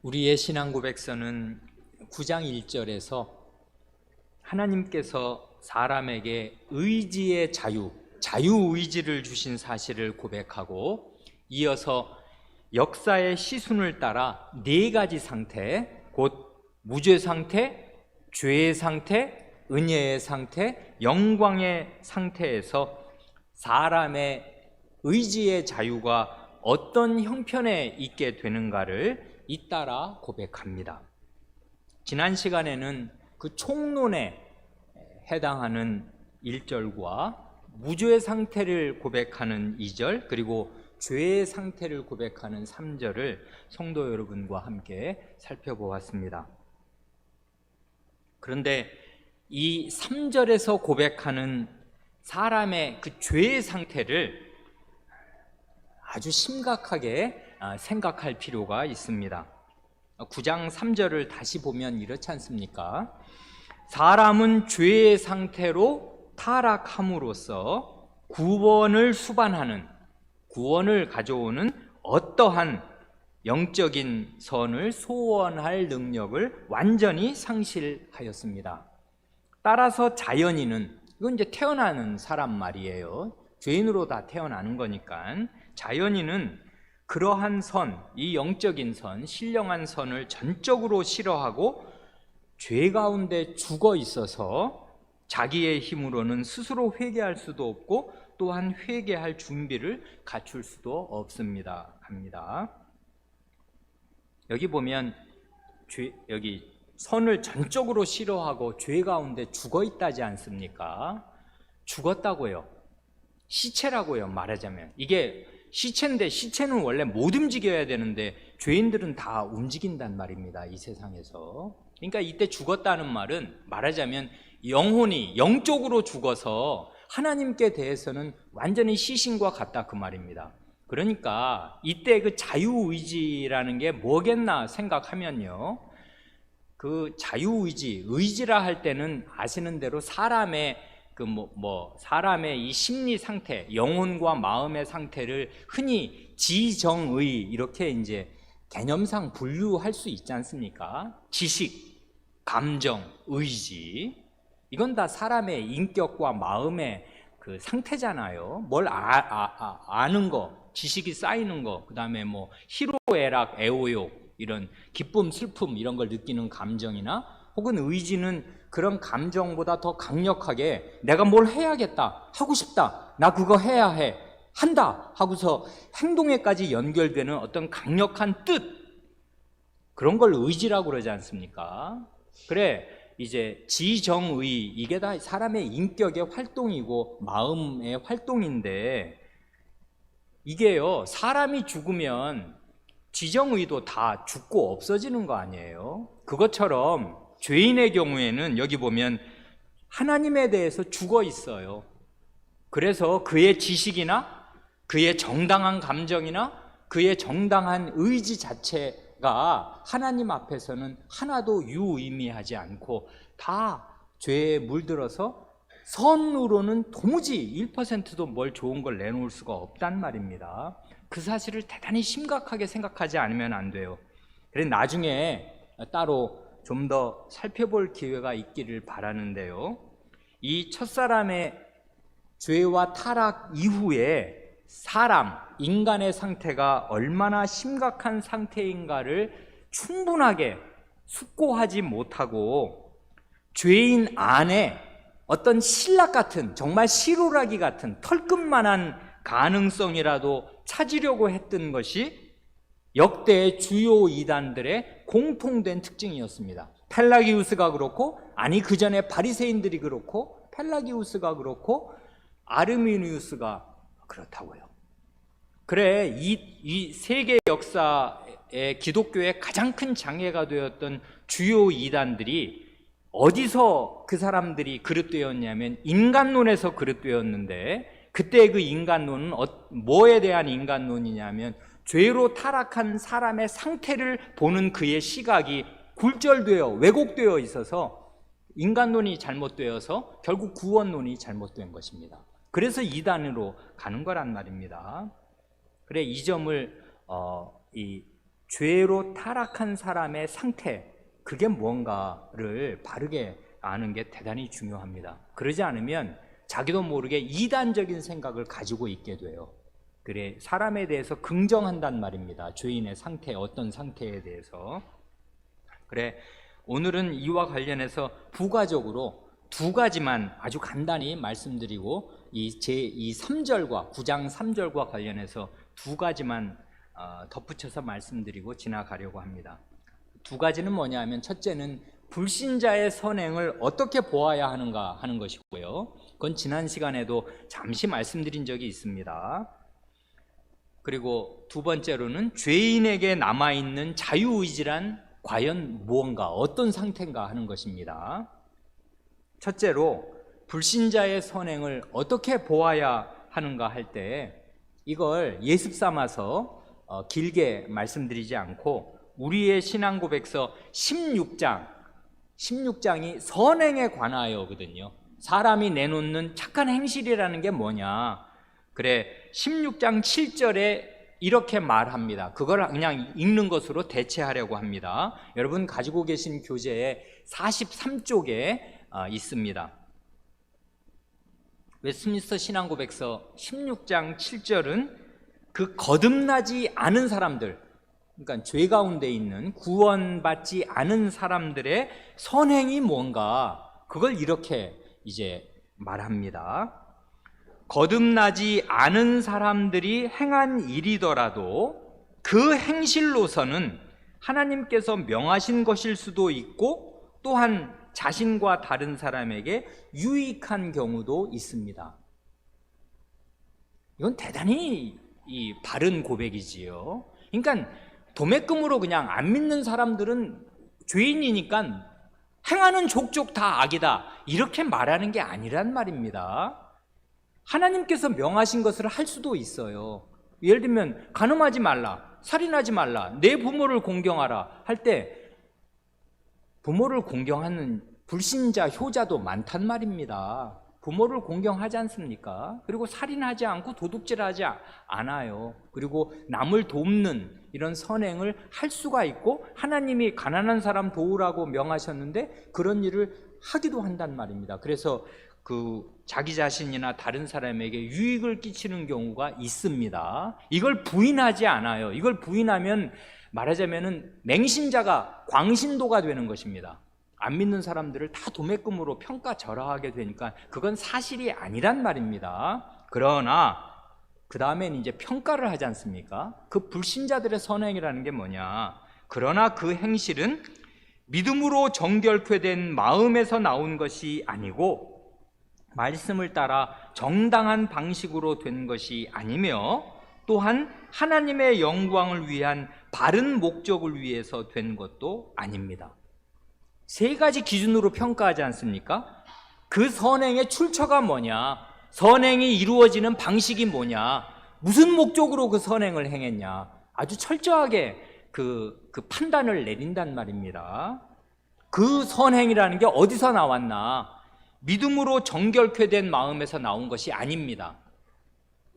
우리의 신앙 고백서는 9장 1절에서 하나님께서 사람에게 의지의 자유의지를 주신 사실을 고백하고, 이어서 역사의 시순을 따라 네 가지 상태, 곧 무죄 상태, 죄의 상태, 은혜의 상태, 영광의 상태에서 사람의 의지의 자유가 어떤 형편에 있게 되는가를 잇따라 고백합니다. 지난 시간에는 그 총론에 해당하는 1절과 무죄의 상태를 고백하는 2절, 그리고 죄의 상태를 고백하는 3절을 성도 여러분과 함께 살펴보았습니다. 그런데 이 3절에서 고백하는 사람의 그 죄의 상태를 아주 심각하게 생각할 필요가 있습니다. 9장 3절을 다시 보면 이렇지 않습니까? 사람은 죄의 상태로 타락함으로써 구원을 수반하는, 구원을 가져오는 어떠한 영적인 선을 소원할 능력을 완전히 상실하였습니다. 따라서 자연인은, 이건 이제 태어나는 사람 말이에요. 죄인으로 다 태어나는 거니까 자연인은 그러한 선, 이 영적인 선, 신령한 선을 전적으로 싫어하고 죄 가운데 죽어 있어서 자기의 힘으로는 스스로 회개할 수도 없고 또한 회개할 준비를 갖출 수도 없습니다. 합니다. 여기 보면 여기 선을 전적으로 싫어하고 죄 가운데 죽어 있다지 않습니까? 죽었다고요. 시체라고요, 말하자면. 이게 시체인데, 시체는 원래 못 움직여야 되는데 죄인들은 다 움직인단 말입니다, 이 세상에서. 그러니까 이때 죽었다는 말은 말하자면 영혼이 영적으로 죽어서 하나님께 대해서는 완전히 시신과 같다, 그 말입니다. 그러니까 이때 그 자유의지라는 게 뭐겠나 생각하면요, 그 자유의지, 의지라 할 때는 아시는 대로 사람의 사람의 이 심리 상태, 영혼과 마음의 상태를 흔히 지정의 이렇게 이제 개념상 분류할 수 있지 않습니까? 지식, 감정, 의지, 이건 다 사람의 인격과 마음의 그 상태잖아요. 뭘 아는 거, 지식이 쌓이는 거, 그 다음에 뭐 희로애락, 애호욕, 이런 기쁨, 슬픔 이런 걸 느끼는 감정이나, 혹은 의지는 그런 감정보다 더 강력하게 내가 뭘 해야겠다, 하고 싶다, 나 그거 해야 해, 한다 하고서 행동에까지 연결되는 어떤 강력한 뜻, 그런 걸 의지라고 그러지 않습니까? 그래, 이제 지정의, 이게 다 사람의 인격의 활동이고 마음의 활동인데, 이게요, 사람이 죽으면 지정의도 다 죽고 없어지는 거 아니에요? 그것처럼 죄인의 경우에는 여기 보면 하나님에 대해서 죽어 있어요. 그래서 그의 지식이나 그의 정당한 감정이나 그의 정당한 의지 자체가 하나님 앞에서는 하나도 유의미하지 않고 다 죄에 물들어서 선으로는 도무지 1%도 뭘 좋은 걸 내놓을 수가 없단 말입니다. 그 사실을 대단히 심각하게 생각하지 않으면 안 돼요. 그래서 나중에 따로 좀 더 살펴볼 기회가 있기를 바라는데요, 이 첫사람의 죄와 타락 이후에 인간의 상태가 얼마나 심각한 상태인가를 충분하게 숙고하지 못하고 죄인 안에 어떤 신락 같은, 정말 시루라기 같은 털끝만한 가능성이라도 찾으려고 했던 것이 역대의 주요 이단들의 공통된 특징이었습니다. 펠라기우스가 그렇고, 아니 그 전에 바리새인들이 그렇고, 펠라기우스가 그렇고, 아르미니우스가 그렇다고요. 그래, 이 세계 역사의 기독교의 가장 큰 장애가 되었던 주요 이단들이 어디서 그 사람들이 그릇되었냐면 인간론에서 그릇되었는데, 그때 그 인간론은 뭐에 대한 인간론이냐면 죄로 타락한 사람의 상태를 보는 그의 시각이 굴절되어 왜곡되어 있어서 인간론이 잘못되어서 결국 구원론이 잘못된 것입니다. 그래서 이단으로 가는 거란 말입니다. 그래, 이 점을 이 죄로 타락한 사람의 상태, 그게 뭔가를 바르게 아는 게 대단히 중요합니다. 그러지 않으면 자기도 모르게 이단적인 생각을 가지고 있게 돼요. 그래, 사람에 대해서 긍정한단 말입니다. 죄인의 상태, 어떤 상태에 대해서. 그래, 오늘은 이와 관련해서 부가적으로 두 가지만 아주 간단히 말씀드리고 이 3절과 9장 3절과 관련해서 두 가지만 덧붙여서 말씀드리고 지나가려고 합니다. 두 가지는 뭐냐 하면, 첫째는 불신자의 선행을 어떻게 보아야 하는가 하는 것이고요. 그건 지난 시간에도 잠시 말씀드린 적이 있습니다. 그리고 두 번째로는 죄인에게 남아있는 자유의지란 과연 무언가, 어떤 상태인가 하는 것입니다. 첫째로 불신자의 선행을 어떻게 보아야 하는가 할 때, 이걸 예습 삼아서 길게 말씀드리지 않고 우리의 신앙고백서 16장이 선행에 관하여거든요. 사람이 내놓는 착한 행실이라는 게 뭐냐. 그래, 16장 7절에 이렇게 말합니다. 그걸 그냥 읽는 것으로 대체하려고 합니다. 여러분 가지고 계신 교재에 43쪽에 있습니다. 웨스트민스터 신앙고백서 16장 7절은 그 거듭나지 않은 사람들, 그러니까 죄 가운데 있는 구원받지 않은 사람들의 선행이 뭔가, 그걸 이렇게 이제 말합니다. 거듭나지 않은 사람들이 행한 일이더라도 그 행실로서는 하나님께서 명하신 것일 수도 있고, 또한 자신과 다른 사람에게 유익한 경우도 있습니다. 이건 대단히 바른 고백이지요. 그러니까 도매금으로 그냥 안 믿는 사람들은 죄인이니까 행하는 족족 다 악이다, 이렇게 말하는 게 아니란 말입니다. 하나님께서 명하신 것을 할 수도 있어요. 예를 들면 간음하지 말라, 살인하지 말라, 내 부모를 공경하라 할 때 부모를 공경하는 불신자, 효자도 많단 말입니다. 부모를 공경하지 않습니까? 그리고 살인하지 않고 도둑질하지 않아요. 그리고 남을 돕는 이런 선행을 할 수가 있고, 하나님이 가난한 사람 도우라고 명하셨는데 그런 일을 하기도 한단 말입니다. 그래서 자기 자신이나 다른 사람에게 유익을 끼치는 경우가 있습니다. 이걸 부인하지 않아요. 이걸 부인하면 말하자면은 맹신자가 광신도가 되는 것입니다. 안 믿는 사람들을 다 도매금으로 평가절하하게 되니까 그건 사실이 아니란 말입니다. 그러나 그 다음엔 이제 평가를 하지 않습니까? 그 불신자들의 선행이라는 게 뭐냐? 그러나 그 행실은 믿음으로 정결케 된 마음에서 나온 것이 아니고 말씀을 따라 정당한 방식으로 된 것이 아니며, 또한 하나님의 영광을 위한 바른 목적을 위해서 된 것도 아닙니다. 세 가지 기준으로 평가하지 않습니까? 그 선행의 출처가 뭐냐, 선행이 이루어지는 방식이 뭐냐, 무슨 목적으로 그 선행을 행했냐, 아주 철저하게 그 판단을 내린단 말입니다. 그 선행이라는 게 어디서 나왔나? 믿음으로 정결케 된 마음에서 나온 것이 아닙니다.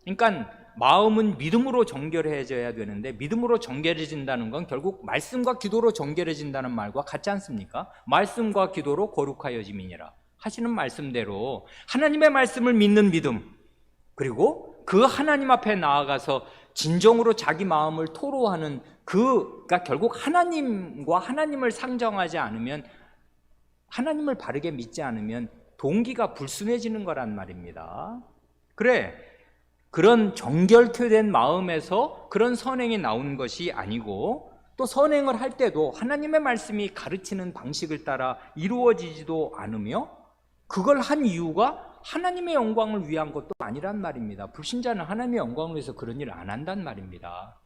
그러니까 마음은 믿음으로 정결해져야 되는데, 믿음으로 정결해진다는 건 결국 말씀과 기도로 정결해진다는 말과 같지 않습니까? 말씀과 기도로 거룩하여짐이니라 하시는 말씀대로 하나님의 말씀을 믿는 믿음, 그리고 그 하나님 앞에 나아가서 진정으로 자기 마음을 토로하는 그러니까 결국 하나님과 하나님을 상정하지 않으면, 하나님을 바르게 믿지 않으면 동기가 불순해지는 거란 말입니다. 그래, 그런 정결케 된 마음에서 그런 선행이 나오는 것이 아니고, 또 선행을 할 때도 하나님의 말씀이 가르치는 방식을 따라 이루어지지도 않으며, 그걸 한 이유가 하나님의 영광을 위한 것도 아니란 말입니다. 불신자는 하나님의 영광을 위해서 그런 일을 안 한단 말입니다.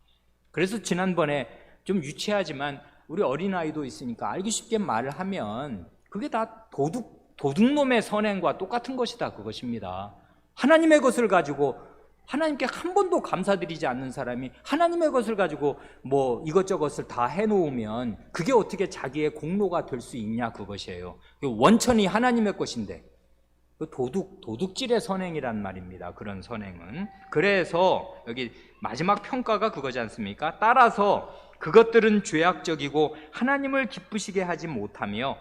그래서 지난번에 좀 유치하지만 우리 어린아이도 있으니까 알기 쉽게 말을 하면 그게 다 도둑놈의 선행과 똑같은 것이다, 그것입니다. 하나님의 것을 가지고 하나님께 한 번도 감사드리지 않는 사람이 하나님의 것을 가지고 뭐 이것저것을 다 해놓으면 그게 어떻게 자기의 공로가 될 수 있냐, 그것이에요. 원천이 하나님의 것인데 도둑질의 선행이란 말입니다. 그런 선행은. 그래서 여기 마지막 평가가 그거지 않습니까? 따라서 그것들은 죄악적이고 하나님을 기쁘시게 하지 못하며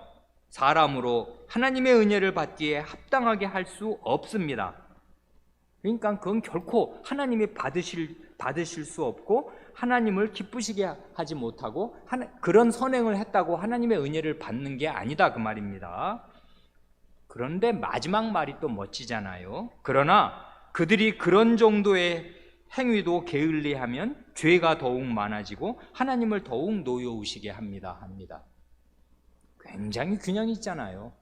사람으로 하나님의 은혜를 받기에 합당하게 할 수 없습니다. 그러니까 그건 결코 하나님이 받으실 수 없고 하나님을 기쁘시게 하지 못하고 그런 선행을 했다고 하나님의 은혜를 받는 게 아니다, 그 말입니다. 그런데 마지막 말이 또 멋지잖아요. 그러나 그들이 그런 정도의 행위도 게을리하면 죄가 더욱 많아지고 하나님을 더욱 노여우시게 합니다. 굉장히 균형이 있잖아요.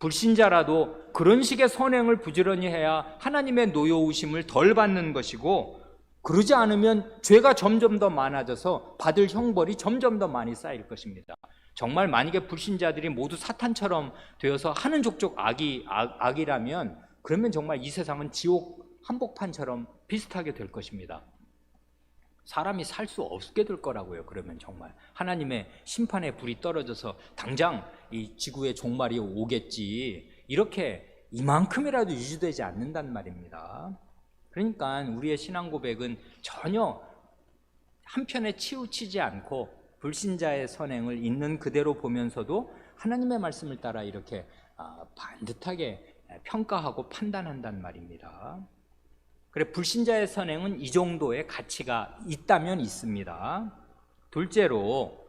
불신자라도 그런 식의 선행을 부지런히 해야 하나님의 노여우심을 덜 받는 것이고, 그러지 않으면 죄가 점점 더 많아져서 받을 형벌이 점점 더 많이 쌓일 것입니다. 정말 만약에 불신자들이 모두 사탄처럼 되어서 하는 족족 악이라면 그러면 정말 이 세상은 지옥 한복판처럼 비슷하게 될 것입니다. 사람이 살 수 없게 될 거라고요. 그러면 정말 하나님의 심판의 불이 떨어져서 당장 이 지구의 종말이 오겠지, 이렇게 이만큼이라도 유지되지 않는단 말입니다. 그러니까 우리의 신앙 고백은 전혀 한편에 치우치지 않고 불신자의 선행을 있는 그대로 보면서도 하나님의 말씀을 따라 이렇게 반듯하게 평가하고 판단한단 말입니다. 그래, 불신자의 선행은 이 정도의 가치가 있다면 있습니다. 둘째로,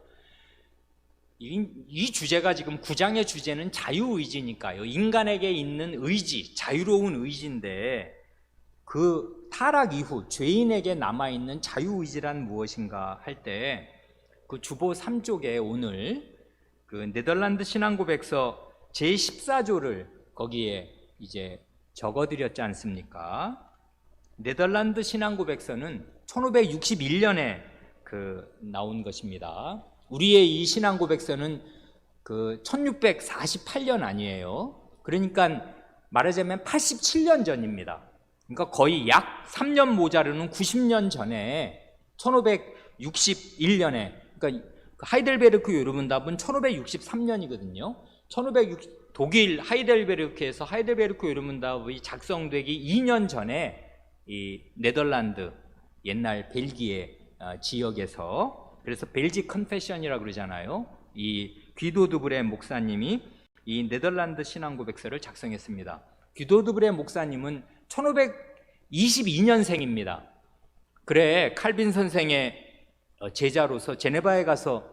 이 주제가 지금 9장의 주제는 자유의지니까요. 인간에게 있는 의지, 자유로운 의지인데, 그 타락 이후 죄인에게 남아있는 자유의지란 무엇인가 할 때, 그 주보 3쪽에 오늘 그 네덜란드 신앙고백서 제14조를 거기에 이제 적어드렸지 않습니까? 네덜란드 신앙고백서는 1561년에 나온 것입니다. 우리의 이 신앙고백서는 1648년 아니에요. 그러니까 말하자면 87년 전입니다. 그러니까 거의 약 3년 모자르는 90년 전에 1561년에, 그러니까 하이델베르크 요르문답은 1563년이거든요. 독일 하이델베르크에서 하이델베르크 요르문답이 작성되기 2년 전에 이 네덜란드, 옛날 벨기에 지역에서, 그래서 벨지 컨페션이라고 그러잖아요. 이 귀도 드브레 목사님이 이 네덜란드 신앙고백서를 작성했습니다. 귀도 드브레 목사님은 1522년생입니다. 그래, 칼빈 선생의 제자로서 제네바에 가서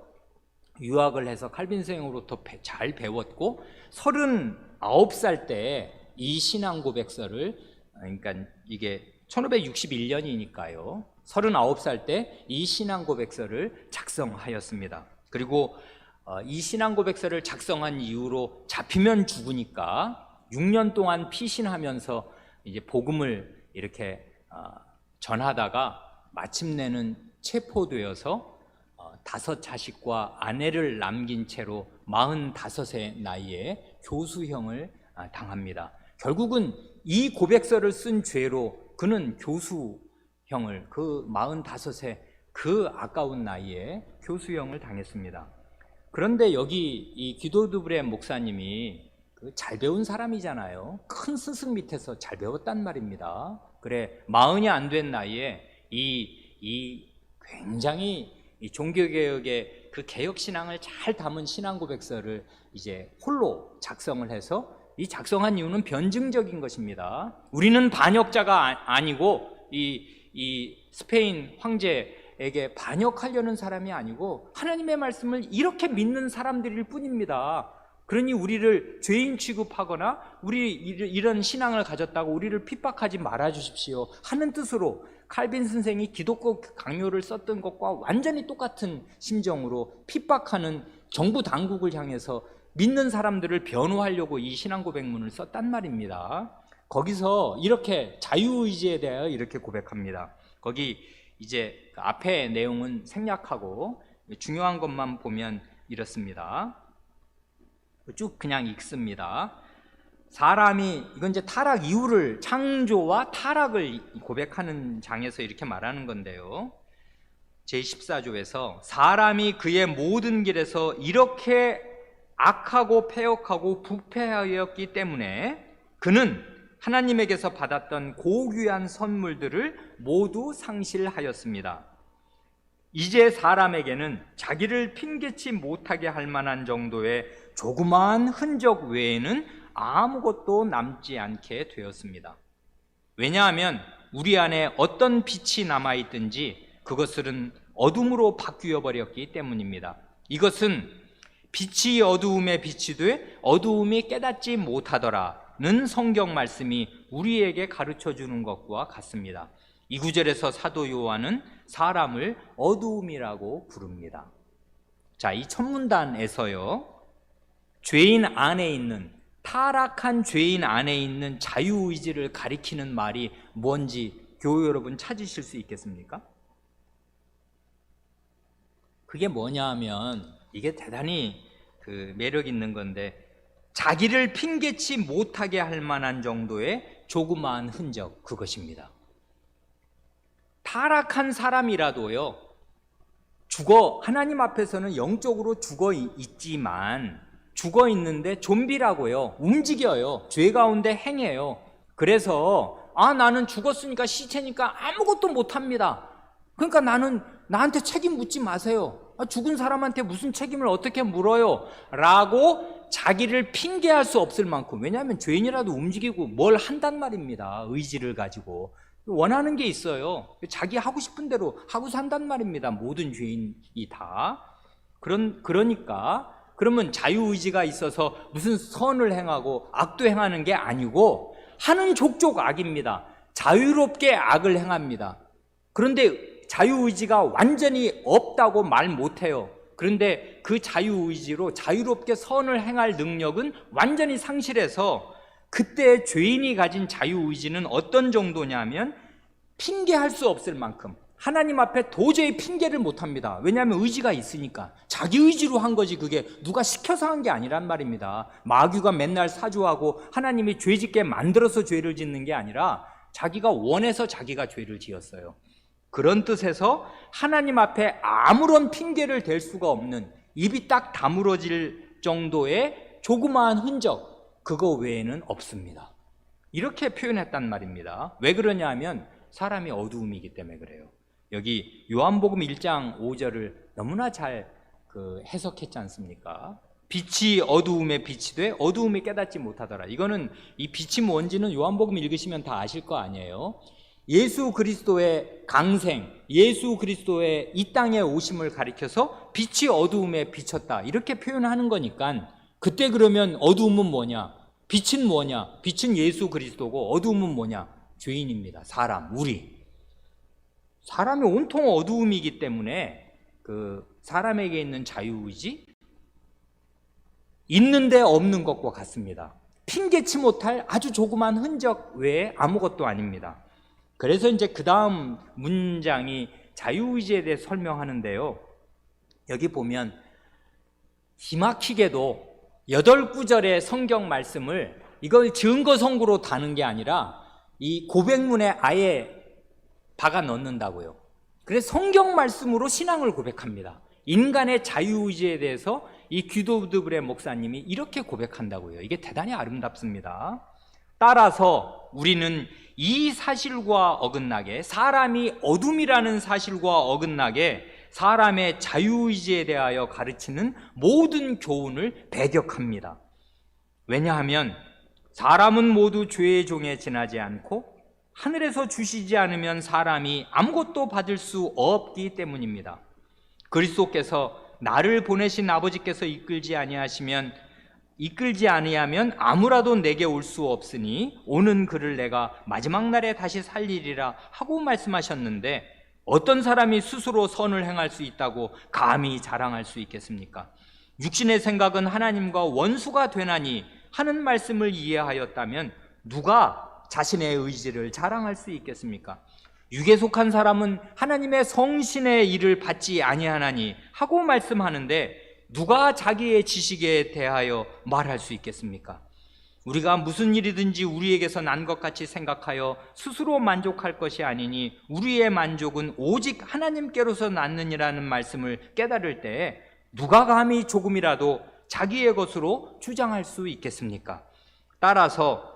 유학을 해서 칼빈 선생으로부터 잘 배웠고 39살 때 이 신앙고백서를, 그러니까 이게 1561년이니까요. 39살 때 이 신앙고백서를 작성하였습니다. 그리고 이 신앙고백서를 작성한 이후로 잡히면 죽으니까 6년 동안 피신하면서 이제 복음을 이렇게 전하다가 마침내는 체포되어서 5 자식과 아내를 남긴 채로 45세 나이에 교수형을 당합니다. 결국은 이 고백서를 쓴 죄로 그는 교수형을, 그 45세 그 아까운 나이에 교수형을 당했습니다. 그런데 여기 이 귀도 드브레 목사님이 잘 배운 사람이잖아요. 큰 스승 밑에서 잘 배웠단 말입니다. 그래, 40이 안 된 나이에 이 굉장히 이 종교개혁의 그 개혁신앙을 잘 담은 신앙고백서를 이제 홀로 작성을 해서, 이 작성한 이유는 변증적인 것입니다. 우리는 반역자가 아니고 이 스페인 황제에게 반역하려는 사람이 아니고 하나님의 말씀을 이렇게 믿는 사람들일 뿐입니다. 그러니 우리를 죄인 취급하거나 우리 이런 신앙을 가졌다고 우리를 핍박하지 말아 주십시오 하는 뜻으로 칼빈 선생이 기독교 강요를 썼던 것과 완전히 똑같은 심정으로 핍박하는 정부 당국을 향해서 믿는 사람들을 변호하려고 이 신앙고백문을 썼단 말입니다. 거기서 이렇게 자유의지에 대하여 이렇게 고백합니다. 거기 이제 앞에 내용은 생략하고 중요한 것만 보면 이렇습니다. 쭉 그냥 읽습니다. 사람이, 이건 이제 타락 이후를, 창조와 타락을 고백하는 장에서 이렇게 말하는 건데요. 제14조에서 사람이 그의 모든 길에서 이렇게 악하고 패역하고 부패하였기 때문에 그는 하나님에게서 받았던 고귀한 선물들을 모두 상실하였습니다. 이제 사람에게는 자기를 핑계치 못하게 할 만한 정도의 조그마한 흔적 외에는 아무것도 남지 않게 되었습니다. 왜냐하면 우리 안에 어떤 빛이 남아있든지 그것은 어둠으로 바뀌어 버렸기 때문입니다. 이것은 빛이 어두움에 빛이 돼 어두움이 깨닫지 못하더라는 성경 말씀이 우리에게 가르쳐 주는 것과 같습니다. 이 구절에서 사도 요한은 사람을 어두움이라고 부릅니다. 자, 이 첫 문단에서요, 죄인 안에 있는, 타락한 죄인 안에 있는 자유의지를 가리키는 말이 뭔지 교회 여러분 찾으실 수 있겠습니까? 그게 뭐냐 하면, 이게 대단히 매력 있는 건데, 자기를 핑계치 못하게 할 만한 정도의 조그마한 흔적, 그것입니다. 타락한 사람이라도요, 하나님 앞에서는 영적으로 죽어 있지만, 죽어 있는데 좀비라고요, 움직여요, 죄 가운데 행해요. 그래서 나는 죽었으니까 시체니까 아무것도 못합니다. 그러니까 나한테 책임 묻지 마세요. 죽은 사람한테 무슨 책임을 어떻게 물어요? 라고 자기를 핑계할 수 없을 만큼, 왜냐하면 죄인이라도 움직이고 뭘 한단 말입니다. 의지를 가지고 원하는 게 있어요. 자기 하고 싶은 대로 하고 산단 말입니다. 모든 죄인이 다. 그러니까 그러면 자유의지가 있어서 무슨 선을 행하고 악도 행하는 게 아니고 하는 족족 악입니다. 자유롭게 악을 행합니다. 그런데 자유의지가 완전히 없다고 말 못해요. 그런데 그 자유의지로 자유롭게 선을 행할 능력은 완전히 상실해서, 그때 죄인이 가진 자유의지는 어떤 정도냐면 핑계할 수 없을 만큼, 하나님 앞에 도저히 핑계를 못합니다. 왜냐하면 의지가 있으니까. 자기 의지로 한 거지, 그게 누가 시켜서 한 게 아니란 말입니다. 마귀가 맨날 사주하고 하나님이 죄 짓게 만들어서 죄를 짓는 게 아니라 자기가 원해서 자기가 죄를 지었어요. 그런 뜻에서 하나님 앞에 아무런 핑계를 댈 수가 없는, 입이 딱 다물어질 정도의 조그마한 흔적, 그거 외에는 없습니다. 이렇게 표현했단 말입니다. 왜 그러냐 하면 사람이 어두움이기 때문에 그래요. 여기 요한복음 1장 5절을 너무나 잘 해석했지 않습니까? 빛이 어두움에 빛이 돼 어두움이 깨닫지 못하더라. 이거는, 이 빛이 뭔지는 요한복음 읽으시면 다 아실 거 아니에요. 예수 그리스도의 강생, 예수 그리스도의 이 땅에 오심을 가리켜서 빛이 어두움에 비쳤다, 이렇게 표현하는 거니까, 그때 그러면 어두움은 뭐냐? 빛은 뭐냐? 빛은 예수 그리스도고 어두움은 뭐냐? 죄인입니다. 우리 사람이 온통 어두움이기 때문에 사람에게 있는 자유의지, 있는데 없는 것과 같습니다. 핑계치 못할 아주 조그만 흔적 외에 아무것도 아닙니다. 그래서 이제 그 다음 문장이 자유의지에 대해 설명하는데요, 여기 보면 기막히게도 8구절의 성경 말씀을 이걸 증거성구로 다는 게 아니라 이 고백문에 아예 박아 넣는다고요. 그래서 성경 말씀으로 신앙을 고백합니다. 인간의 자유의지에 대해서 이 귀도드브레 목사님이 이렇게 고백한다고요. 이게 대단히 아름답습니다. 따라서 우리는 이 사실과 어긋나게, 사람이 어둠이라는 사실과 어긋나게 사람의 자유의지에 대하여 가르치는 모든 교훈을 배격합니다. 왜냐하면 사람은 모두 죄의 종에 지나지 않고 하늘에서 주시지 않으면 사람이 아무것도 받을 수 없기 때문입니다. 그리스도께서 나를 보내신 아버지께서 이끌지 아니하면 아무라도 내게 올 수 없으니 오는 그를 내가 마지막 날에 다시 살리리라 하고 말씀하셨는데, 어떤 사람이 스스로 선을 행할 수 있다고 감히 자랑할 수 있겠습니까? 육신의 생각은 하나님과 원수가 되나니 하는 말씀을 이해하였다면 누가 자신의 의지를 자랑할 수 있겠습니까? 육에 속한 사람은 하나님의 성신의 일을 받지 아니하나니 하고 말씀하는데 누가 자기의 지식에 대하여 말할 수 있겠습니까? 우리가 무슨 일이든지 우리에게서 난 것 같이 생각하여 스스로 만족할 것이 아니니 우리의 만족은 오직 하나님께로서 났느니라는 말씀을 깨달을 때 누가 감히 조금이라도 자기의 것으로 주장할 수 있겠습니까? 따라서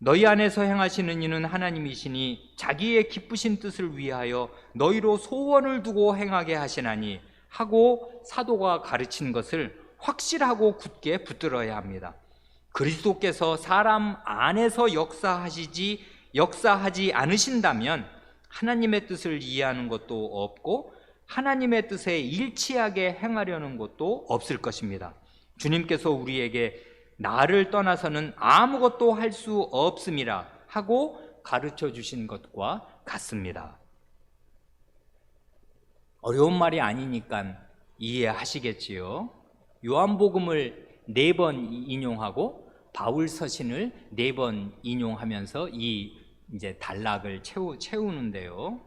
너희 안에서 행하시는 이는 하나님이시니 자기의 기쁘신 뜻을 위하여 너희로 소원을 두고 행하게 하시나니 하고 사도가 가르친 것을 확실하고 굳게 붙들어야 합니다. 그리스도께서 사람 안에서 역사하지 않으신다면 하나님의 뜻을 이해하는 것도 없고 하나님의 뜻에 일치하게 행하려는 것도 없을 것입니다. 주님께서 우리에게 나를 떠나서는 아무것도 할 수 없음이라 하고 가르쳐 주신 것과 같습니다. 어려운 말이 아니니까 이해하시겠지요. 요한복음을 4번 인용하고 바울 서신을 4번 인용하면서 이 이제 단락을 채우는데요.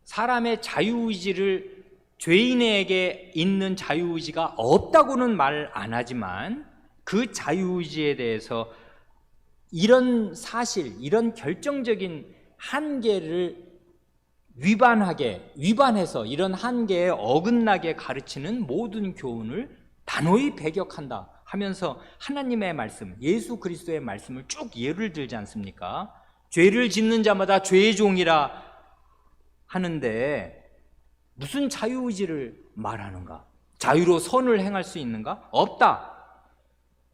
사람의 자유의지를, 죄인에게 있는 자유의지가 없다고는 말 안 하지만 그 자유의지에 대해서 이런 사실, 이런 결정적인 한계를 위반해서 이런 한계에 어긋나게 가르치는 모든 교훈을 단호히 배격한다 하면서 하나님의 말씀, 예수 그리스도의 말씀을 쭉 예를 들지 않습니까? 죄를 짓는 자마다 죄의 종이라 하는데 무슨 자유의지를 말하는가? 자유로 선을 행할 수 있는가? 없다.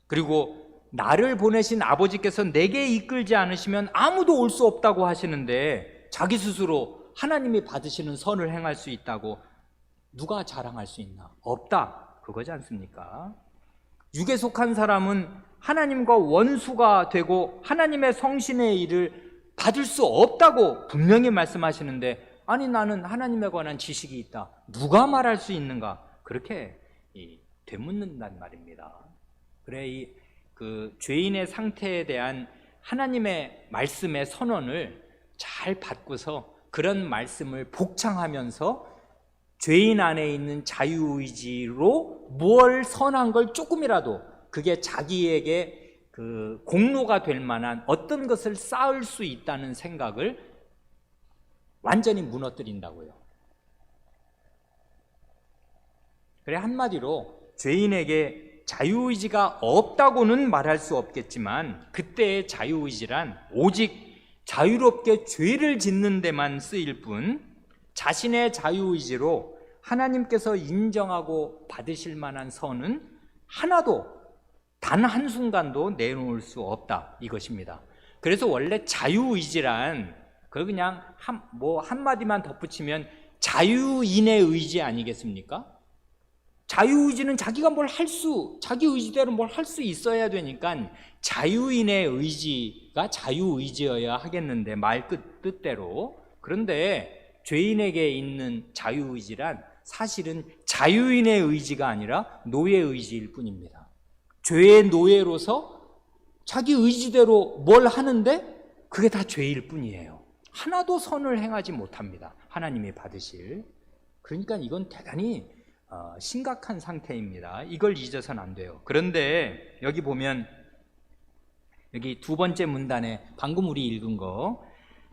그리고 나를 보내신 아버지께서 내게 이끌지 않으시면 아무도 올 수 없다고 하시는데 자기 스스로 하나님이 받으시는 선을 행할 수 있다고 누가 자랑할 수 있나? 없다. 그거지 않습니까? 육에 속한 사람은 하나님과 원수가 되고 하나님의 성신의 일을 받을 수 없다고 분명히 말씀하시는데 아니 나는 하나님에 관한 지식이 있다. 누가 말할 수 있는가? 그렇게 되묻는단 말입니다. 그래 그 죄인의 상태에 대한 하나님의 말씀의 선언을 잘 받고서 그런 말씀을 복창하면서 죄인 안에 있는 자유의지로 뭘 선한 걸 조금이라도 그게 자기에게 그 공로가 될 만한 어떤 것을 쌓을 수 있다는 생각을 완전히 무너뜨린다고요. 그래 한마디로 죄인에게 자유의지가 없다고는 말할 수 없겠지만 그때의 자유의지란 오직 자유롭게 죄를 짓는 데만 쓰일 뿐 자신의 자유의지로 하나님께서 인정하고 받으실 만한 선은 하나도 단 한순간도 내놓을 수 없다 이것입니다. 그래서 원래 자유의지란 그걸 그냥 한마디만 덧붙이면 자유인의 의지 아니겠습니까? 자유의지는 자기 의지대로 뭘 할 수 있어야 되니까 자유인의 의지가 자유의지여야 하겠는데 말 뜻대로. 그런데 죄인에게 있는 자유의지란 사실은 자유인의 의지가 아니라 노예 의지일 뿐입니다. 죄의 노예로서 자기 의지대로 뭘 하는데 그게 다 죄일 뿐이에요. 하나도 선을 행하지 못합니다. 하나님이 받으실. 그러니까 이건 대단히 심각한 상태입니다. 이걸 잊어서는 안 돼요. 그런데 여기 보면 여기 두 번째 문단에 방금 우리 읽은 거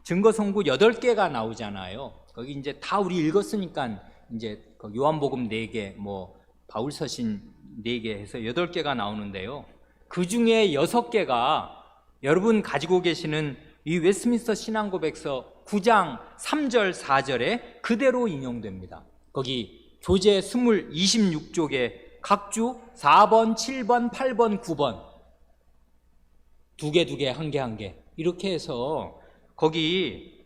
증거성구 8개가 나오잖아요. 거기 이제 다 우리 읽었으니까 이제 요한복음 4개, 바울서신 4개 해서 8개가 나오는데요. 그 중에 6개가 여러분 가지고 계시는 이 웨스트민스터 신앙고백서 9장 3절 4절에 그대로 인용됩니다. 거기 교재 26쪽에 각주 4번, 7번, 8번, 9번 두 개, 한 개 이렇게 해서 거기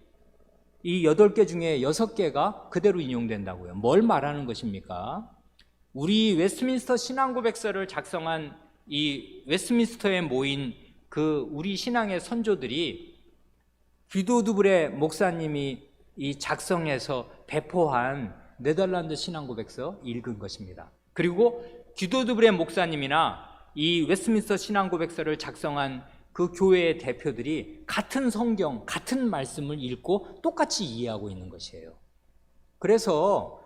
이 8개 중에 6개가 그대로 인용된다고요. 뭘 말하는 것입니까? 우리 웨스트민스터 신앙고백서를 작성한 이 웨스트민스터에 모인 그 우리 신앙의 선조들이 귀도드브레 목사님이 이 작성해서 배포한 네덜란드 신앙고백서 읽은 것입니다. 그리고 귀도드브레 목사님이나 이 웨스트민스터 신앙고백서를 작성한 그 교회의 대표들이 같은 성경, 같은 말씀을 읽고 똑같이 이해하고 있는 것이에요. 그래서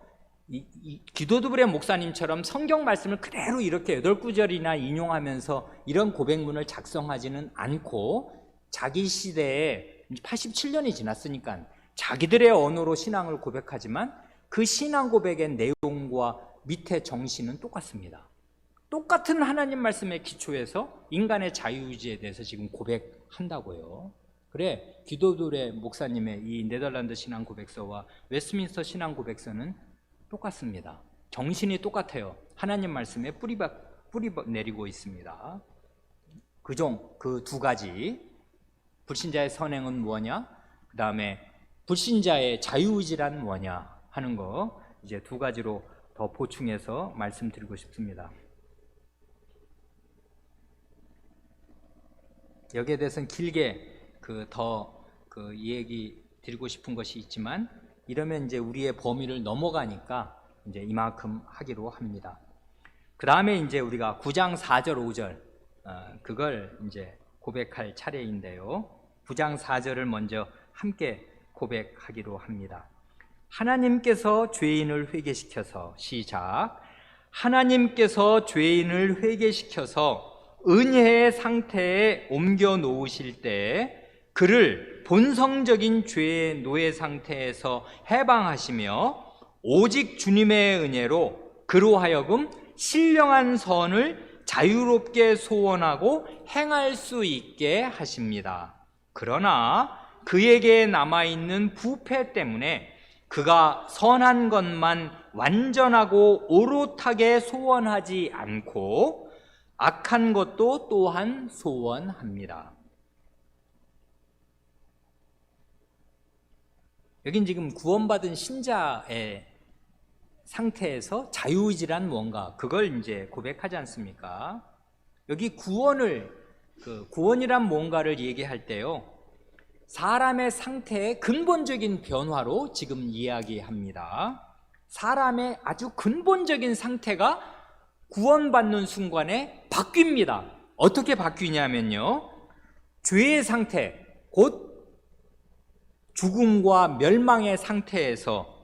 이 귀도드브레 목사님처럼 성경 말씀을 그대로 이렇게 8구절이나 인용하면서 이런 고백문을 작성하지는 않고 자기 시대에 87년이 지났으니까 자기들의 언어로 신앙을 고백하지만 그 신앙 고백의 내용과 밑에 정신은 똑같습니다. 똑같은 하나님 말씀에 기초해서 인간의 자유의지에 대해서 지금 고백한다고요. 그래, 기도돌의 목사님의 이 네덜란드 신앙 고백서와 웨스트민스터 신앙 고백서는 똑같습니다. 정신이 똑같아요. 하나님 말씀에 뿌리 내리고 있습니다. 그 두 가지, 불신자의 선행은 뭐냐, 그 다음에 불신자의 자유의지란 뭐냐 하는 거, 이제 두 가지로 더 보충해서 말씀드리고 싶습니다. 여기에 대해서는 길게 얘기 드리고 싶은 것이 있지만, 이러면 이제 우리의 범위를 넘어가니까 이제 이만큼 하기로 합니다. 그 다음에 이제 우리가 9장 4절 5절 그걸 이제 고백할 차례인데요. 9장 4절을 먼저 함께 고백하기로 합니다. 하나님께서 죄인을 회개시켜서, 시작. 하나님께서 죄인을 회개시켜서 은혜의 상태에 옮겨 놓으실 때 그를 본성적인 죄의 노예 상태에서 해방하시며 오직 주님의 은혜로 그로 하여금 신령한 선을 자유롭게 소원하고 행할 수 있게 하십니다. 그러나 그에게 남아있는 부패 때문에 그가 선한 것만 완전하고 오롯하게 소원하지 않고 악한 것도 또한 소원합니다. 여긴 지금 구원받은 신자의 상태에서 자유의지란 뭔가, 그걸 이제 고백하지 않습니까? 여기 구원이란 뭔가를 얘기할 때요, 사람의 상태의 근본적인 변화로 지금 이야기합니다. 사람의 아주 근본적인 상태가 구원받는 순간에 바뀝니다. 어떻게 바뀌냐면요, 죄의 상태, 곧 죽음과 멸망의 상태에서,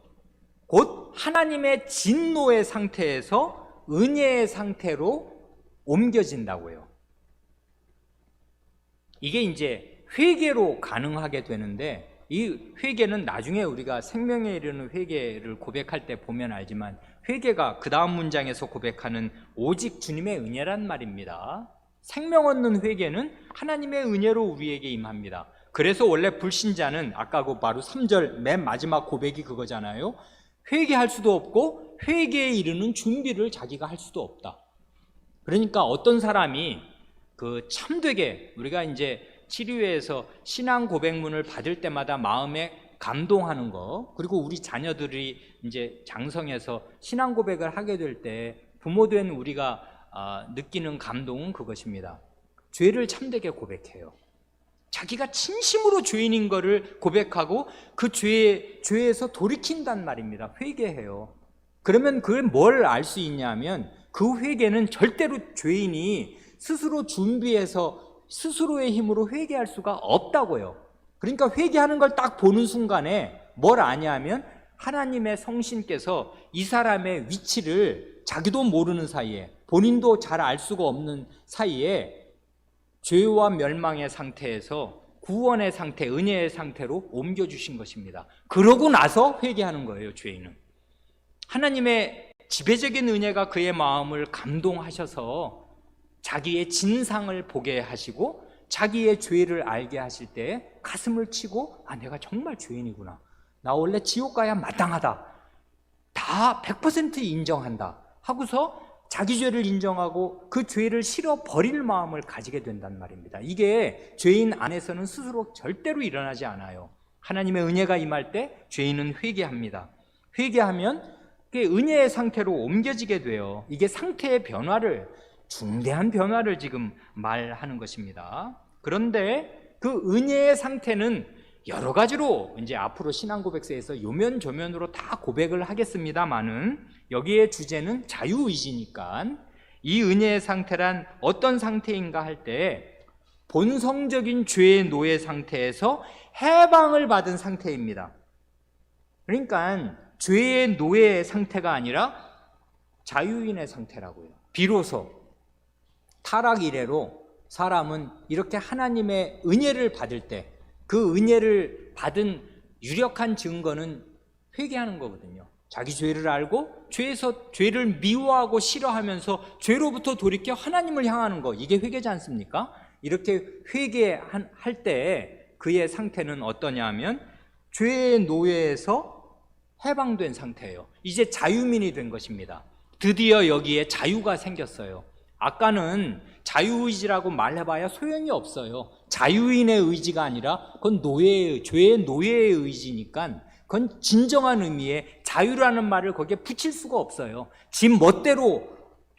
곧 하나님의 진노의 상태에서 은혜의 상태로 옮겨진다고요. 이게 이제 회개로 가능하게 되는데, 이 회개는 나중에 우리가 생명에 이르는 회개를 고백할 때 보면 알지만, 회개가 그 다음 문장에서 고백하는 오직 주님의 은혜란 말입니다. 생명 얻는 회개는 하나님의 은혜로 우리에게 임합니다. 그래서 원래 불신자는 아까 바로 3절 맨 마지막 고백이 그거잖아요. 회개할 수도 없고 회개에 이르는 준비를 자기가 할 수도 없다. 그러니까 어떤 사람이 참되게, 우리가 이제 치료회에서 신앙 고백문을 받을 때마다 마음에 감동하는 거, 그리고 우리 자녀들이 이제 장성해서 신앙 고백을 하게 될 때 부모된 우리가 느끼는 감동은 그것입니다. 죄를 참되게 고백해요. 자기가 진심으로 죄인인 거를 고백하고 그 죄에서 돌이킨단 말입니다. 회개해요. 그러면 그걸 뭘 알 수 있냐면, 그 회개는 절대로 죄인이 스스로 준비해서 스스로의 힘으로 회개할 수가 없다고요. 그러니까 회개하는 걸 딱 보는 순간에 뭘 아냐면, 하나님의 성신께서 이 사람의 위치를 자기도 모르는 사이에, 본인도 잘 알 수가 없는 사이에 죄와 멸망의 상태에서 구원의 상태, 은혜의 상태로 옮겨주신 것입니다. 그러고 나서 회개하는 거예요, 죄인은. 하나님의 지배적인 은혜가 그의 마음을 감동하셔서 자기의 진상을 보게 하시고 자기의 죄를 알게 하실 때 가슴을 치고, 내가 정말 죄인이구나, 나 원래 지옥 가야 마땅하다, 다 100% 인정한다 하고서 자기 죄를 인정하고 그 죄를 실어 버릴 마음을 가지게 된단 말입니다. 이게 죄인 안에서는 스스로 절대로 일어나지 않아요. 하나님의 은혜가 임할 때 죄인은 회개합니다. 회개하면 그게 은혜의 상태로 옮겨지게 돼요. 이게 상태의 변화를, 중대한 변화를 지금 말하는 것입니다. 그런데 그 은혜의 상태는 여러 가지로 이제 앞으로 신앙고백서에서 요면조면으로 다 고백을 하겠습니다만은, 여기에 주제는 자유의지니까 이 은혜의 상태란 어떤 상태인가 할 때 본성적인 죄의 노예 상태에서 해방을 받은 상태입니다. 그러니까 죄의 노예의 상태가 아니라 자유인의 상태라고요. 비로소 타락 이래로 사람은 이렇게 하나님의 은혜를 받을 때, 그 은혜를 받은 유력한 증거는 회개하는 거거든요. 자기 죄를 알고 죄를 미워하고 싫어하면서 죄로부터 돌이켜 하나님을 향하는 거, 이게 회개지 않습니까? 이렇게 회개할 때 그의 상태는 어떠냐 하면 죄의 노예에서 해방된 상태예요. 이제 자유민이 된 것입니다. 드디어 여기에 자유가 생겼어요. 아까는 자유의지라고 말해봐야 소용이 없어요. 자유인의 의지가 아니라 그건 죄의 노예의 의지니까 그건 진정한 의미의 자유라는 말을 거기에 붙일 수가 없어요. 지 멋대로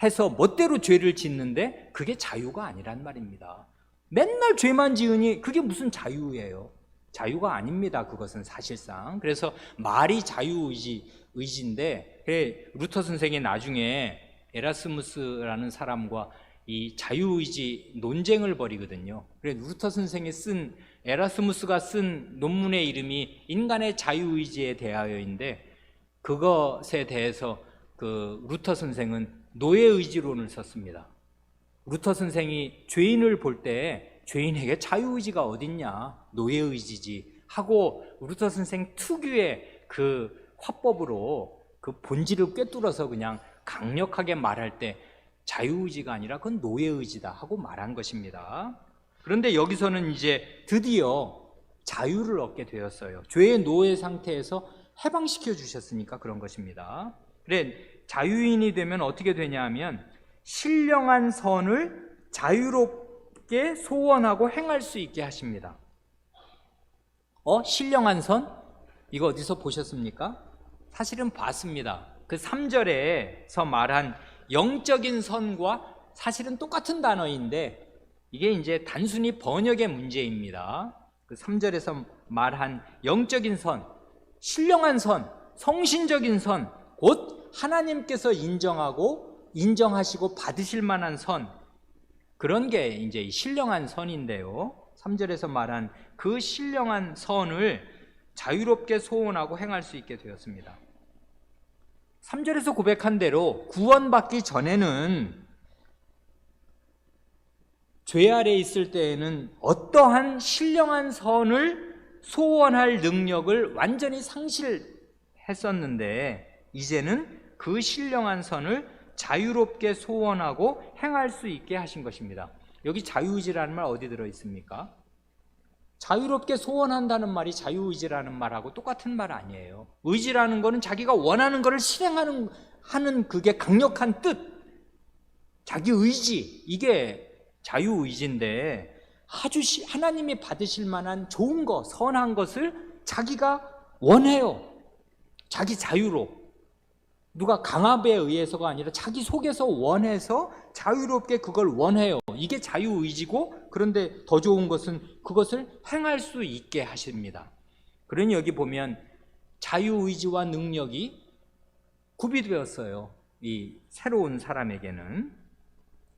해서 멋대로 죄를 짓는데 그게 자유가 아니란 말입니다. 맨날 죄만 지으니 그게 무슨 자유예요? 자유가 아닙니다. 그것은 사실상. 그래서 말이 자유의지인데 루터 선생이 나중에 에라스무스라는 사람과 이 자유의지 논쟁을 벌이거든요. 그래서 루터 선생이 에라스무스가 쓴 논문의 이름이 인간의 자유의지에 대하여인데 그것에 대해서 그 루터 선생은 노예의지론을 썼습니다. 루터 선생이 죄인을 볼 때 죄인에게 자유의지가 어딨냐, 노예의지지 하고 루터 선생 특유의 그 화법으로 그 본질을 꿰뚫어서 그냥 강력하게 말할 때 자유의지가 아니라 그건 노예의지다 하고 말한 것입니다. 그런데 여기서는 이제 드디어 자유를 얻게 되었어요. 죄의 노예 상태에서 해방시켜 주셨으니까 그런 것입니다. 그래, 자유인이 되면 어떻게 되냐 하면 신령한 선을 자유롭게 소원하고 행할 수 있게 하십니다. 신령한 선? 이거 어디서 보셨습니까? 사실은 봤습니다. 그 3절에서 말한 영적인 선과 사실은 똑같은 단어인데 이게 이제 단순히 번역의 문제입니다. 그 3절에서 말한 영적인 선, 신령한 선, 성신적인 선, 곧 하나님께서 인정하시고 받으실 만한 선, 그런 게 이제 신령한 선인데요. 3절에서 말한 그 신령한 선을 자유롭게 소원하고 행할 수 있게 되었습니다. 3절에서 고백한 대로 구원받기 전에는 죄 아래 있을 때에는 어떠한 신령한 선을 소원할 능력을 완전히 상실했었는데 이제는 그 신령한 선을 자유롭게 소원하고 행할 수 있게 하신 것입니다. 여기 자유의지라는 말 어디 들어 있습니까? 자유롭게 소원한다는 말이 자유의지라는 말하고 똑같은 말 아니에요. 의지라는 거는 자기가 원하는 것을 실행하는 그게 강력한 뜻, 자기 의지, 이게 자유의지인데 아주 하나님이 받으실 만한 좋은 것, 선한 것을 자기가 원해요. 자기 자유로. 누가 강압에 의해서가 아니라 자기 속에서 원해서 자유롭게 그걸 원해요. 이게 자유의지고, 그런데 더 좋은 것은 그것을 행할 수 있게 하십니다. 그러니 여기 보면 자유의지와 능력이 구비되었어요. 이 새로운 사람에게는.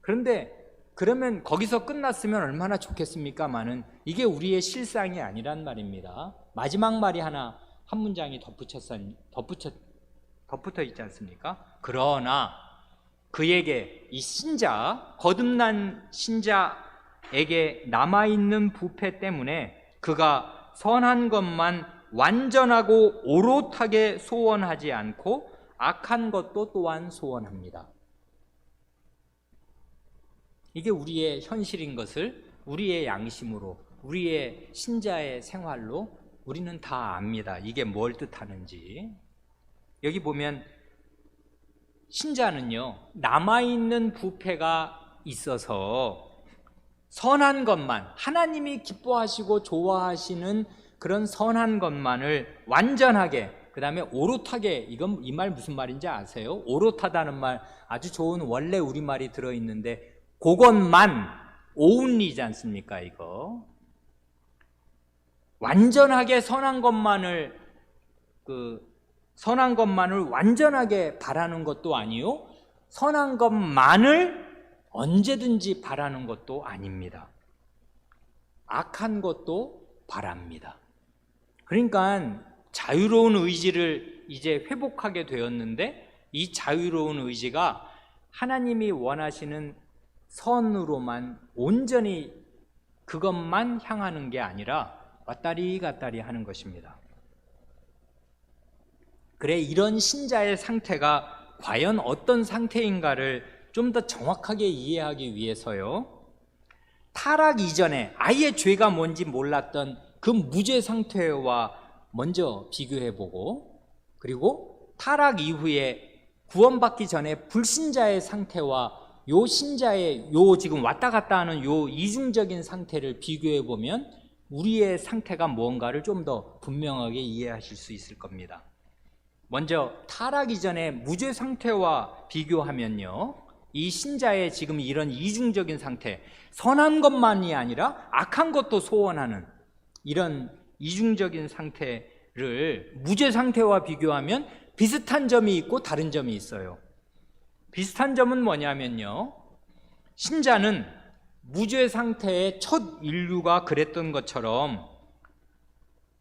그런데 그러면 거기서 끝났으면 얼마나 좋겠습니까마는 이게 우리의 실상이 아니란 말입니다. 마지막 말이 한 문장이 덧붙어 있지 않습니까? 그러나 그에게, 이 신자, 거듭난 신자에게 남아있는 부패 때문에 그가 선한 것만 완전하고 오롯하게 소원하지 않고 악한 것도 또한 소원합니다. 이게 우리의 현실인 것을 우리의 양심으로, 우리의 신자의 생활로 우리는 다 압니다. 이게 뭘 뜻하는지. 여기 보면 신자는요, 남아있는 부패가 있어서 선한 것만, 하나님이 기뻐하시고 좋아하시는 그런 선한 것만을 완전하게, 그 다음에 오롯하게, 이 말 무슨 말인지 아세요? 오롯하다는 말, 아주 좋은 원래 우리말이 들어있는데 그것만, 오운리지 않습니까? 이거 완전하게 선한 것만을 완전하게 바라는 것도 아니요, 선한 것만을 언제든지 바라는 것도 아닙니다. 악한 것도 바랍니다. 그러니까 자유로운 의지를 이제 회복하게 되었는데, 이 자유로운 의지가 하나님이 원하시는 선으로만 온전히 그것만 향하는 게 아니라 왔다리 갔다리 하는 것입니다. 그래, 이런 신자의 상태가 과연 어떤 상태인가를 좀 더 정확하게 이해하기 위해서요, 타락 이전에 아예 죄가 뭔지 몰랐던 그 무죄 상태와 먼저 비교해보고, 그리고 타락 이후에 구원받기 전에 불신자의 상태와 요 신자의 요 지금 왔다 갔다 하는 요 이중적인 상태를 비교해보면 우리의 상태가 뭔가를 좀 더 분명하게 이해하실 수 있을 겁니다. 먼저 타락 이전의 무죄 상태와 비교하면요, 이 신자의 지금 이런 이중적인 상태, 선한 것만이 아니라 악한 것도 소원하는 이런 이중적인 상태를 무죄 상태와 비교하면 비슷한 점이 있고 다른 점이 있어요. 비슷한 점은 뭐냐면요, 신자는 무죄 상태의 첫 인류가 그랬던 것처럼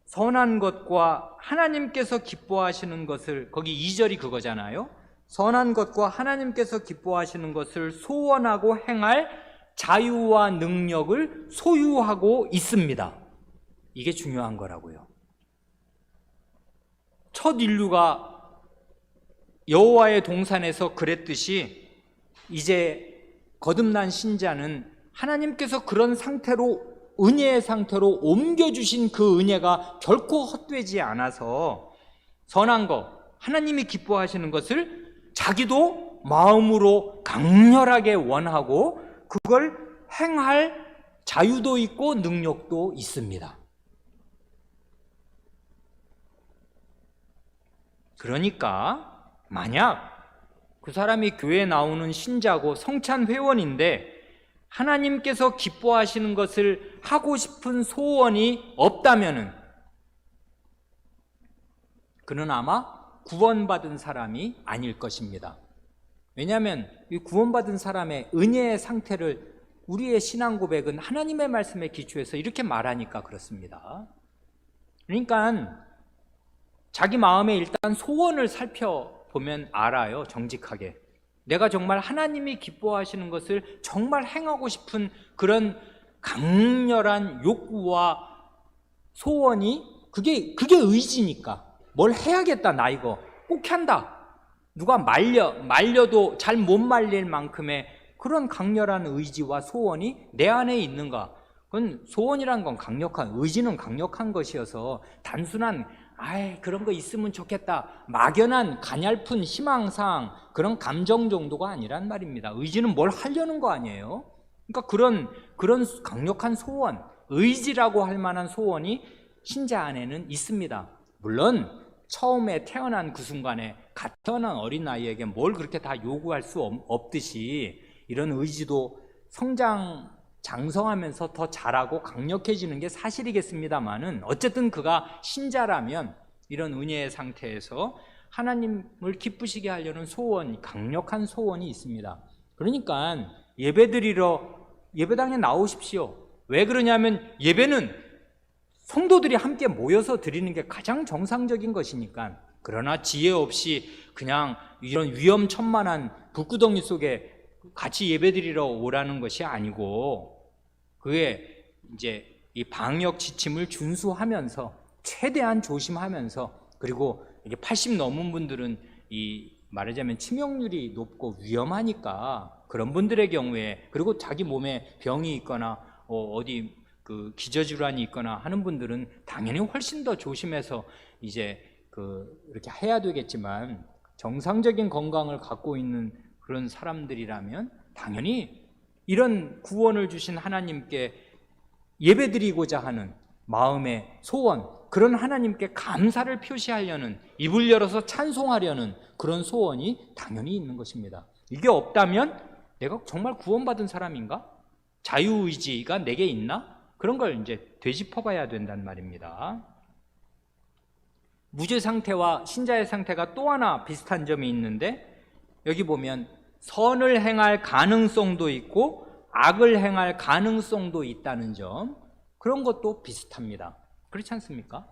선한 것과 하나님께서 기뻐하시는 것을, 거기 2절이 그거잖아요. 선한 것과 하나님께서 기뻐하시는 것을 소원하고 행할 자유와 능력을 소유하고 있습니다. 이게 중요한 거라고요. 첫 인류가 여호와의 동산에서 그랬듯이 이제 거듭난 신자는 하나님께서 그런 상태로, 은혜의 상태로 옮겨주신 그 은혜가 결코 헛되지 않아서 선한 것, 하나님이 기뻐하시는 것을 자기도 마음으로 강렬하게 원하고 그걸 행할 자유도 있고 능력도 있습니다. 그러니까 만약 그 사람이 교회에 나오는 신자고 성찬 회원인데 하나님께서 기뻐하시는 것을 하고 싶은 소원이 없다면은 그는 아마 구원받은 사람이 아닐 것입니다. 왜냐하면 이 구원받은 사람의 은혜의 상태를 우리의 신앙 고백은 하나님의 말씀에 기초해서 이렇게 말하니까 그렇습니다. 그러니까 자기 마음에 일단 소원을 살펴보면 알아요. 정직하게 내가 정말 하나님이 기뻐하시는 것을 정말 행하고 싶은 그런 강렬한 욕구와 소원이 그게 의지니까 뭘 해야겠다, 나 이거 꼭 한다, 누가 말려도 잘 못 말릴 만큼의 그런 강렬한 의지와 소원이 내 안에 있는가. 그건 소원이란 건 강력한, 의지는 강력한 것이어서 단순한 그런 거 있으면 좋겠다, 막연한 가냘픈 희망사항, 그런 감정 정도가 아니란 말입니다. 의지는 뭘 하려는 거 아니에요. 그러니까 그런 강력한 소원, 의지라고 할 만한 소원이 신자 안에는 있습니다. 물론 처음에 태어난 그 순간에 갓 태어난 어린아이에게 뭘 그렇게 다 요구할 수 없듯이 이런 의지도 장성하면서 더 자라고 강력해지는 게 사실이겠습니다만은, 어쨌든 그가 신자라면 이런 은혜의 상태에서 하나님을 기쁘시게 하려는 소원, 강력한 소원이 있습니다. 그러니까 예배당에 나오십시오. 왜 그러냐면 예배는 성도들이 함께 모여서 드리는 게 가장 정상적인 것이니까. 그러나 지혜 없이 그냥 이런 위험천만한 불구덩이 속에 같이 예배드리러 오라는 것이 아니고, 그게 이제 이 방역 지침을 준수하면서 최대한 조심하면서, 그리고 이게 80 넘은 분들은 말하자면 치명률이 높고 위험하니까 그런 분들의 경우에, 그리고 자기 몸에 병이 있거나 어디 그 기저질환이 있거나 하는 분들은 당연히 훨씬 더 조심해서 이제 이렇게 해야 되겠지만, 정상적인 건강을 갖고 있는 그런 사람들이라면 당연히 이런 구원을 주신 하나님께 예배드리고자 하는 마음의 소원, 그런 하나님께 감사를 표시하려는, 입을 열어서 찬송하려는 그런 소원이 당연히 있는 것입니다. 이게 없다면 내가 정말 구원받은 사람인가? 자유의지가 내게 있나? 그런 걸 이제 되짚어봐야 된단 말입니다. 무죄 상태와 신자의 상태가 또 하나 비슷한 점이 있는데, 여기 보면 선을 행할 가능성도 있고 악을 행할 가능성도 있다는 점, 그런 것도 비슷합니다. 그렇지 않습니까?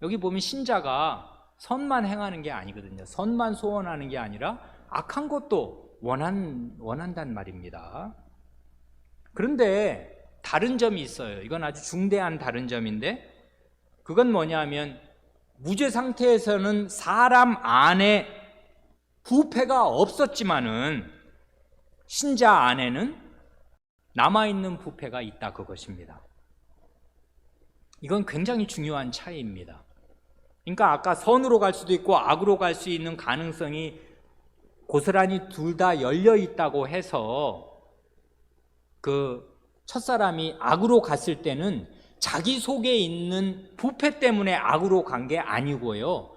여기 보면 신자가 선만 행하는 게 아니거든요. 선만 소원하는 게 아니라 악한 것도 원한단 말입니다. 그런데 다른 점이 있어요. 이건 아주 중대한 다른 점인데, 그건 뭐냐면 무죄 상태에서는 사람 안에 부패가 없었지만은 신자 안에는 남아있는 부패가 있다, 그것입니다. 이건 굉장히 중요한 차이입니다. 그러니까 아까 선으로 갈 수도 있고 악으로 갈 수 있는 가능성이 고스란히 둘 다 열려 있다고 해서 그 첫사람이 악으로 갔을 때는 자기 속에 있는 부패 때문에 악으로 간 게 아니고요,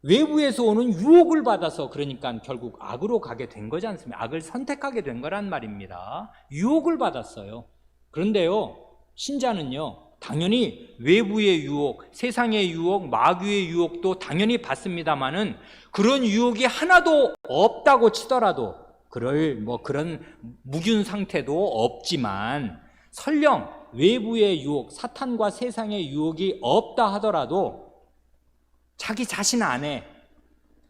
외부에서 오는 유혹을 받아서 그러니까 결국 악으로 가게 된 거지 않습니까? 악을 선택하게 된 거란 말입니다. 유혹을 받았어요. 그런데요, 신자는요, 당연히 외부의 유혹, 세상의 유혹, 마귀의 유혹도 당연히 받습니다만은 그런 유혹이 하나도 없다고 치더라도, 그런 무균 상태도 없지만 설령 외부의 유혹, 사탄과 세상의 유혹이 없다 하더라도 자기 자신 안에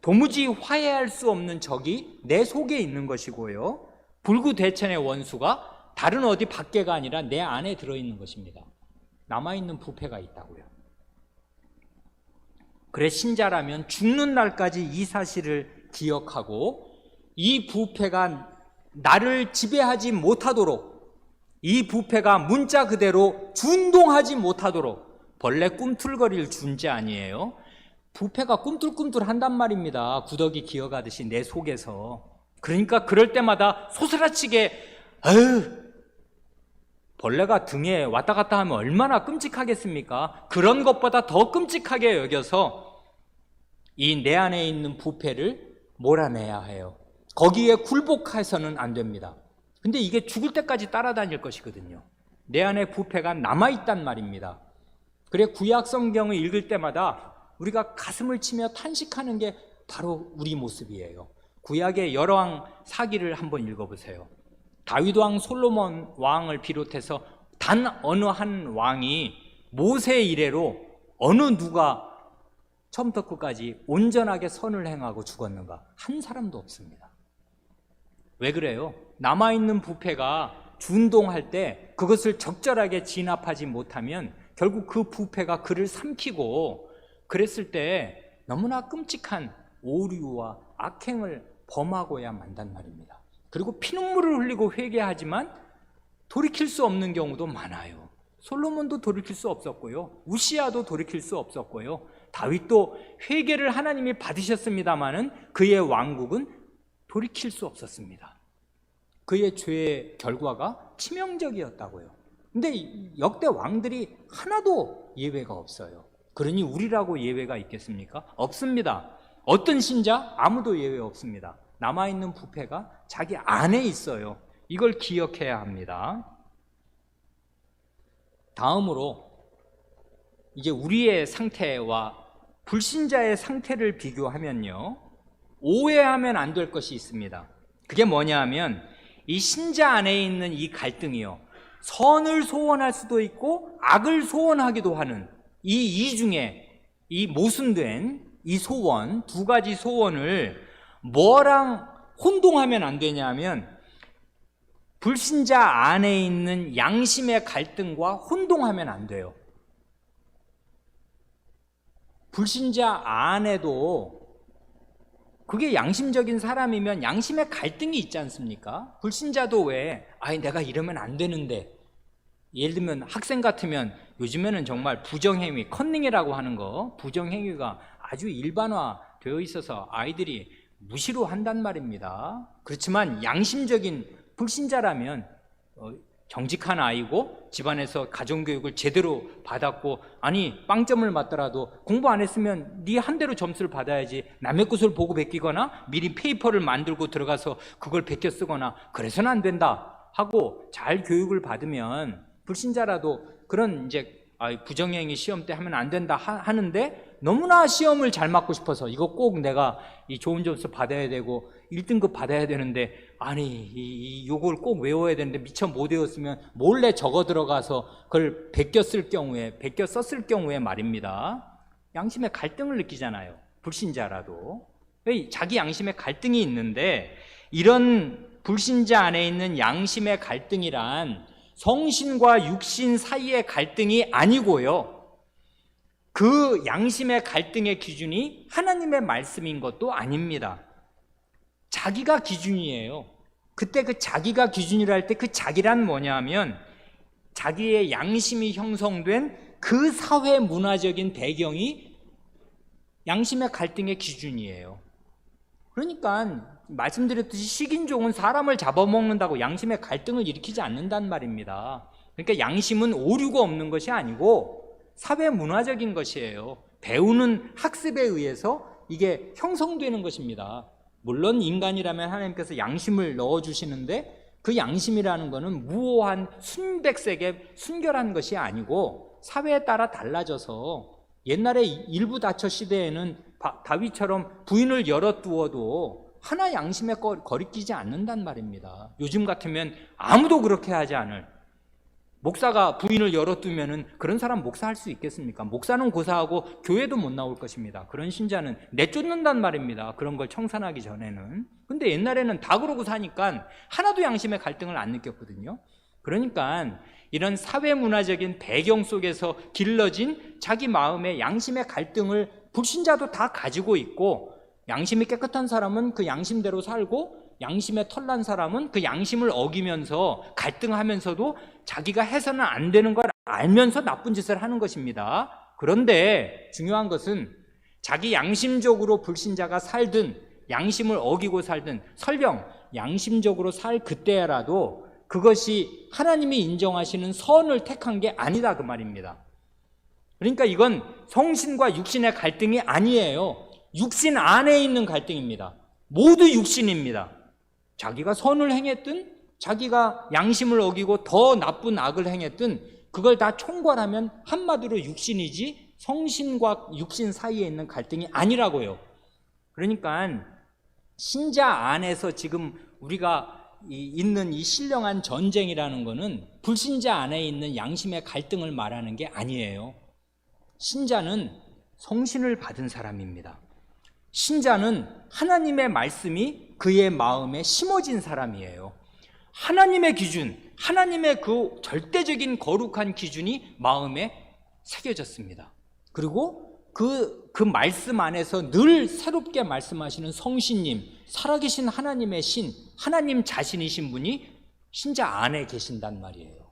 도무지 화해할 수 없는 적이 내 속에 있는 것이고요, 불구대천의 원수가 다른 어디 밖에가 아니라 내 안에 들어있는 것입니다. 남아있는 부패가 있다고요. 그래, 신자라면 죽는 날까지 이 사실을 기억하고 이 부패가 나를 지배하지 못하도록, 이 부패가 문자 그대로 준동하지 못하도록, 벌레 꿈틀거릴 존재 아니에요. 부패가 꿈틀꿈틀 한단 말입니다. 구더기 기어가듯이 내 속에서. 그러니까 그럴 때마다 소스라치게 아유, 벌레가 등에 왔다 갔다 하면 얼마나 끔찍하겠습니까? 그런 것보다 더 끔찍하게 여겨서 이 내 안에 있는 부패를 몰아내야 해요. 거기에 굴복해서는 안 됩니다. 근데 이게 죽을 때까지 따라다닐 것이거든요. 내 안에 부패가 남아있단 말입니다. 그래, 구약 성경을 읽을 때마다 우리가 가슴을 치며 탄식하는 게 바로 우리 모습이에요. 구약의 열왕 사기를 한번 읽어보세요. 다윗 왕, 솔로몬 왕을 비롯해서 단 어느 한 왕이 모세 이래로 어느 누가 처음부터 끝까지 온전하게 선을 행하고 죽었는가? 한 사람도 없습니다. 왜 그래요? 남아있는 부패가 준동할 때 그것을 적절하게 진압하지 못하면 결국 그 부패가 그를 삼키고, 그랬을 때 너무나 끔찍한 오류와 악행을 범하고야 만단 말입니다. 그리고 피눈물을 흘리고 회개하지만 돌이킬 수 없는 경우도 많아요. 솔로몬도 돌이킬 수 없었고요, 우시아도 돌이킬 수 없었고요, 다윗도 회개를 하나님이 받으셨습니다마는 그의 왕국은 돌이킬 수 없었습니다. 그의 죄의 결과가 치명적이었다고요. 근데 역대 왕들이 하나도 예외가 없어요. 그러니 우리라고 예외가 있겠습니까? 없습니다. 어떤 신자? 아무도 예외 없습니다. 남아있는 부패가 자기 안에 있어요. 이걸 기억해야 합니다. 다음으로 이제 우리의 상태와 불신자의 상태를 비교하면요, 오해하면 안 될 것이 있습니다. 그게 뭐냐 하면 이 신자 안에 있는 이 갈등이요, 선을 소원할 수도 있고 악을 소원하기도 하는 이 중에 이 모순된 이 소원, 두 가지 소원을 뭐랑 혼동하면 안 되냐면 불신자 안에 있는 양심의 갈등과 혼동하면 안 돼요. 불신자 안에도 그게 양심적인 사람이면 양심의 갈등이 있지 않습니까? 불신자도 왜 내가 이러면 안 되는데, 예를 들면 학생 같으면 요즘에는 정말 부정행위, 컨닝이라고 하는 거, 부정행위가 아주 일반화되어 있어서 아이들이 무시로 한단 말입니다. 그렇지만 양심적인 불신자라면 정직한 아이고 집안에서 가정교육을 제대로 받았고, 아니 빵점을 맞더라도 공부 안 했으면 네 한 대로 점수를 받아야지, 남의 것을 보고 베끼거나 미리 페이퍼를 만들고 들어가서 그걸 베껴 쓰거나 그래서는 안 된다 하고 잘 교육을 받으면 불신자라도 그런 이제 부정행위 시험 때 하면 안 된다 하는데, 너무나 시험을 잘 맞고 싶어서 이거 꼭 내가 이 좋은 점수 받아야 되고 1등급 받아야 되는데, 아니 요걸 꼭 외워야 되는데 미처 못 외웠으면 몰래 적어 들어가서 그걸 베껴 썼을 경우에 말입니다, 양심의 갈등을 느끼잖아요. 불신자라도 자기 양심의 갈등이 있는데, 이런 불신자 안에 있는 양심의 갈등이란 성신과 육신 사이의 갈등이 아니고요, 그 양심의 갈등의 기준이 하나님의 말씀인 것도 아닙니다. 자기가 기준이에요. 그때 그 자기가 기준이라 할 때 그 자기란 뭐냐면 자기의 양심이 형성된 그 사회 문화적인 배경이 양심의 갈등의 기준이에요. 그러니까 말씀드렸듯이 식인종은 사람을 잡아먹는다고 양심의 갈등을 일으키지 않는단 말입니다. 그러니까 양심은 오류가 없는 것이 아니고 사회 문화적인 것이에요. 배우는 학습에 의해서 이게 형성되는 것입니다. 물론 인간이라면 하나님께서 양심을 넣어주시는데 그 양심이라는 것은 무오한 순백색의 순결한 것이 아니고 사회에 따라 달라져서 옛날에 일부 다처 시대에는 다윗처럼 부인을 열어두어도 하나 양심에 거리끼지 않는단 말입니다. 요즘 같으면 아무도 그렇게 하지 않을, 목사가 부인을 열어두면은 그런 사람 목사할 수 있겠습니까? 목사는 고사하고 교회도 못 나올 것입니다. 그런 신자는 내쫓는단 말입니다. 그런 걸 청산하기 전에는. 근데 옛날에는 다 그러고 사니까 하나도 양심의 갈등을 안 느꼈거든요. 그러니까 이런 사회 문화적인 배경 속에서 길러진 자기 마음의 양심의 갈등을 불신자도 다 가지고 있고, 양심이 깨끗한 사람은 그 양심대로 살고 양심에 털난 사람은 그 양심을 어기면서 갈등하면서도 자기가 해서는 안 되는 걸 알면서 나쁜 짓을 하는 것입니다. 그런데 중요한 것은 자기 양심적으로 불신자가 살든 양심을 어기고 살든 설령 양심적으로 살 그때라도 그것이 하나님이 인정하시는 선을 택한 게 아니다 그 말입니다. 그러니까 이건 성신과 육신의 갈등이 아니에요. 육신 안에 있는 갈등입니다. 모두 육신입니다. 자기가 선을 행했든 자기가 양심을 어기고 더 나쁜 악을 행했든 그걸 다 총괄하면 한마디로 육신이지 성신과 육신 사이에 있는 갈등이 아니라고요. 그러니까 신자 안에서 지금 우리가 있는 이 신령한 전쟁이라는 것은 불신자 안에 있는 양심의 갈등을 말하는 게 아니에요. 신자는 성신을 받은 사람입니다. 신자는 하나님의 말씀이 그의 마음에 심어진 사람이에요. 하나님의 기준, 하나님의 그 절대적인 거룩한 기준이 마음에 새겨졌습니다. 그리고 그 말씀 안에서 늘 새롭게 말씀하시는 성신님, 살아계신 하나님의 신, 하나님 자신이신 분이 신자 안에 계신단 말이에요.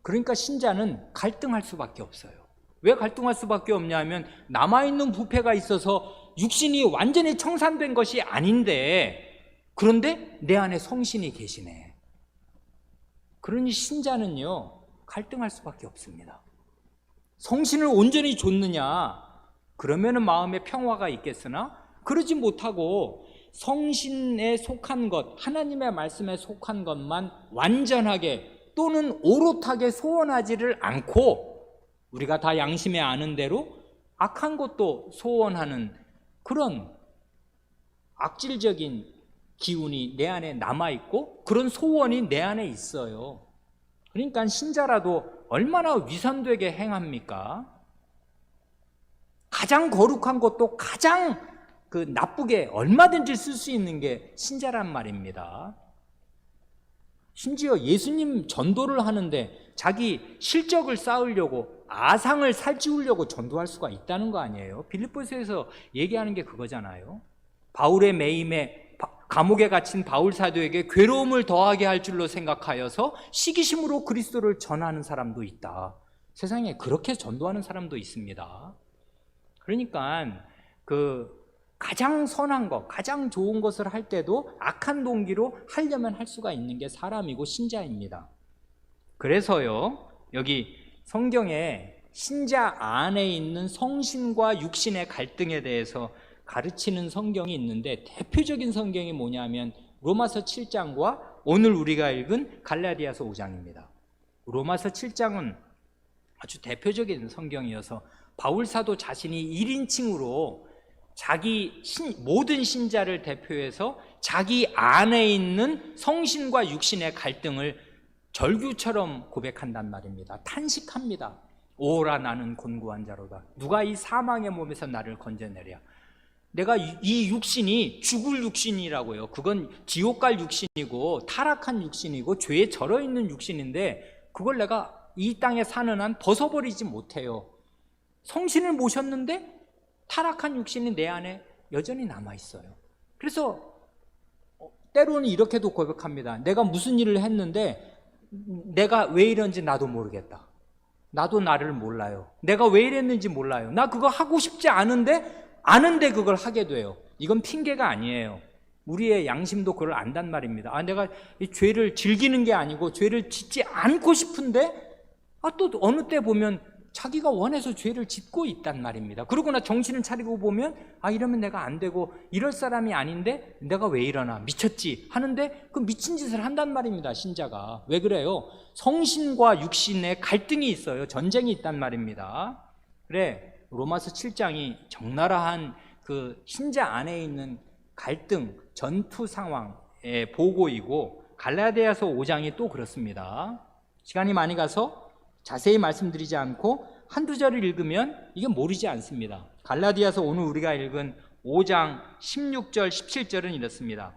그러니까 신자는 갈등할 수밖에 없어요. 왜 갈등할 수밖에 없냐면 남아있는 부패가 있어서 육신이 완전히 청산된 것이 아닌데, 그런데 내 안에 성신이 계시네. 그러니 신자는요 갈등할 수밖에 없습니다. 성신을 온전히 줬느냐? 그러면은 마음에 평화가 있겠으나 그러지 못하고 성신에 속한 것, 하나님의 말씀에 속한 것만 완전하게 또는 오롯하게 소원하지를 않고 우리가 다 양심에 아는 대로 악한 것도 소원하는 그런 악질적인 기운이 내 안에 남아있고 그런 소원이 내 안에 있어요. 그러니까 신자라도 얼마나 위선되게 행합니까? 가장 거룩한 것도 가장 나쁘게 얼마든지 쓸 수 있는 게 신자란 말입니다. 심지어 예수님 전도를 하는데 자기 실적을 쌓으려고 아상을 살찌우려고 전도할 수가 있다는 거 아니에요? 빌립보서에서 얘기하는 게 그거잖아요. 바울의 매임에 감옥에 갇힌 바울 사도에게 괴로움을 더하게 할 줄로 생각하여서 시기심으로 그리스도를 전하는 사람도 있다. 세상에 그렇게 전도하는 사람도 있습니다. 그러니까 가장 선한 것, 가장 좋은 것을 할 때도 악한 동기로 하려면 할 수가 있는 게 사람이고 신자입니다. 그래서요, 여기 성경에 신자 안에 있는 성신과 육신의 갈등에 대해서 가르치는 성경이 있는데 대표적인 성경이 뭐냐면 로마서 7장과 오늘 우리가 읽은 갈라디아서 5장입니다. 로마서 7장은 아주 대표적인 성경이어서 바울 사도 자신이 1인칭으로 자기 모든 신자를 대표해서 자기 안에 있는 성신과 육신의 갈등을 절규처럼 고백한단 말입니다. 탄식합니다. 오라 나는 곤고한 자로다. 누가 이 사망의 몸에서 나를 건져내랴. 내가 이 육신이 죽을 육신이라고요. 그건 지옥 갈 육신이고 타락한 육신이고 죄에 절어있는 육신인데 그걸 내가 이 땅에 사는 한 벗어버리지 못해요. 성신을 모셨는데 타락한 육신이 내 안에 여전히 남아있어요. 그래서 때로는 이렇게도 고백합니다. 내가 무슨 일을 했는데 내가 왜 이런지 나도 모르겠다. 나도 나를 몰라요. 내가 왜 이랬는지 몰라요. 나 그거 하고 싶지 않은데 아는데 그걸 하게 돼요. 이건 핑계가 아니에요. 우리의 양심도 그걸 안단 말입니다. 내가 이 죄를 즐기는 게 아니고 죄를 짓지 않고 싶은데 또 어느 때 보면 자기가 원해서 죄를 짓고 있단 말입니다. 그러고 나 정신을 차리고 보면 이러면 내가 안 되고 이럴 사람이 아닌데 내가 왜 이러나 미쳤지 하는데 그 미친 짓을 한단 말입니다. 신자가. 왜 그래요? 성신과 육신의 갈등이 있어요. 전쟁이 있단 말입니다. 그래, 로마서 7장이 적나라한 그 신자 안에 있는 갈등, 전투 상황의 보고이고 갈라디아서 5장이 또 그렇습니다. 시간이 많이 가서 자세히 말씀드리지 않고 한두 절을 읽으면 이게 모르지 않습니다. 갈라디아서 오늘 우리가 읽은 5장 16절 17절은 이렇습니다.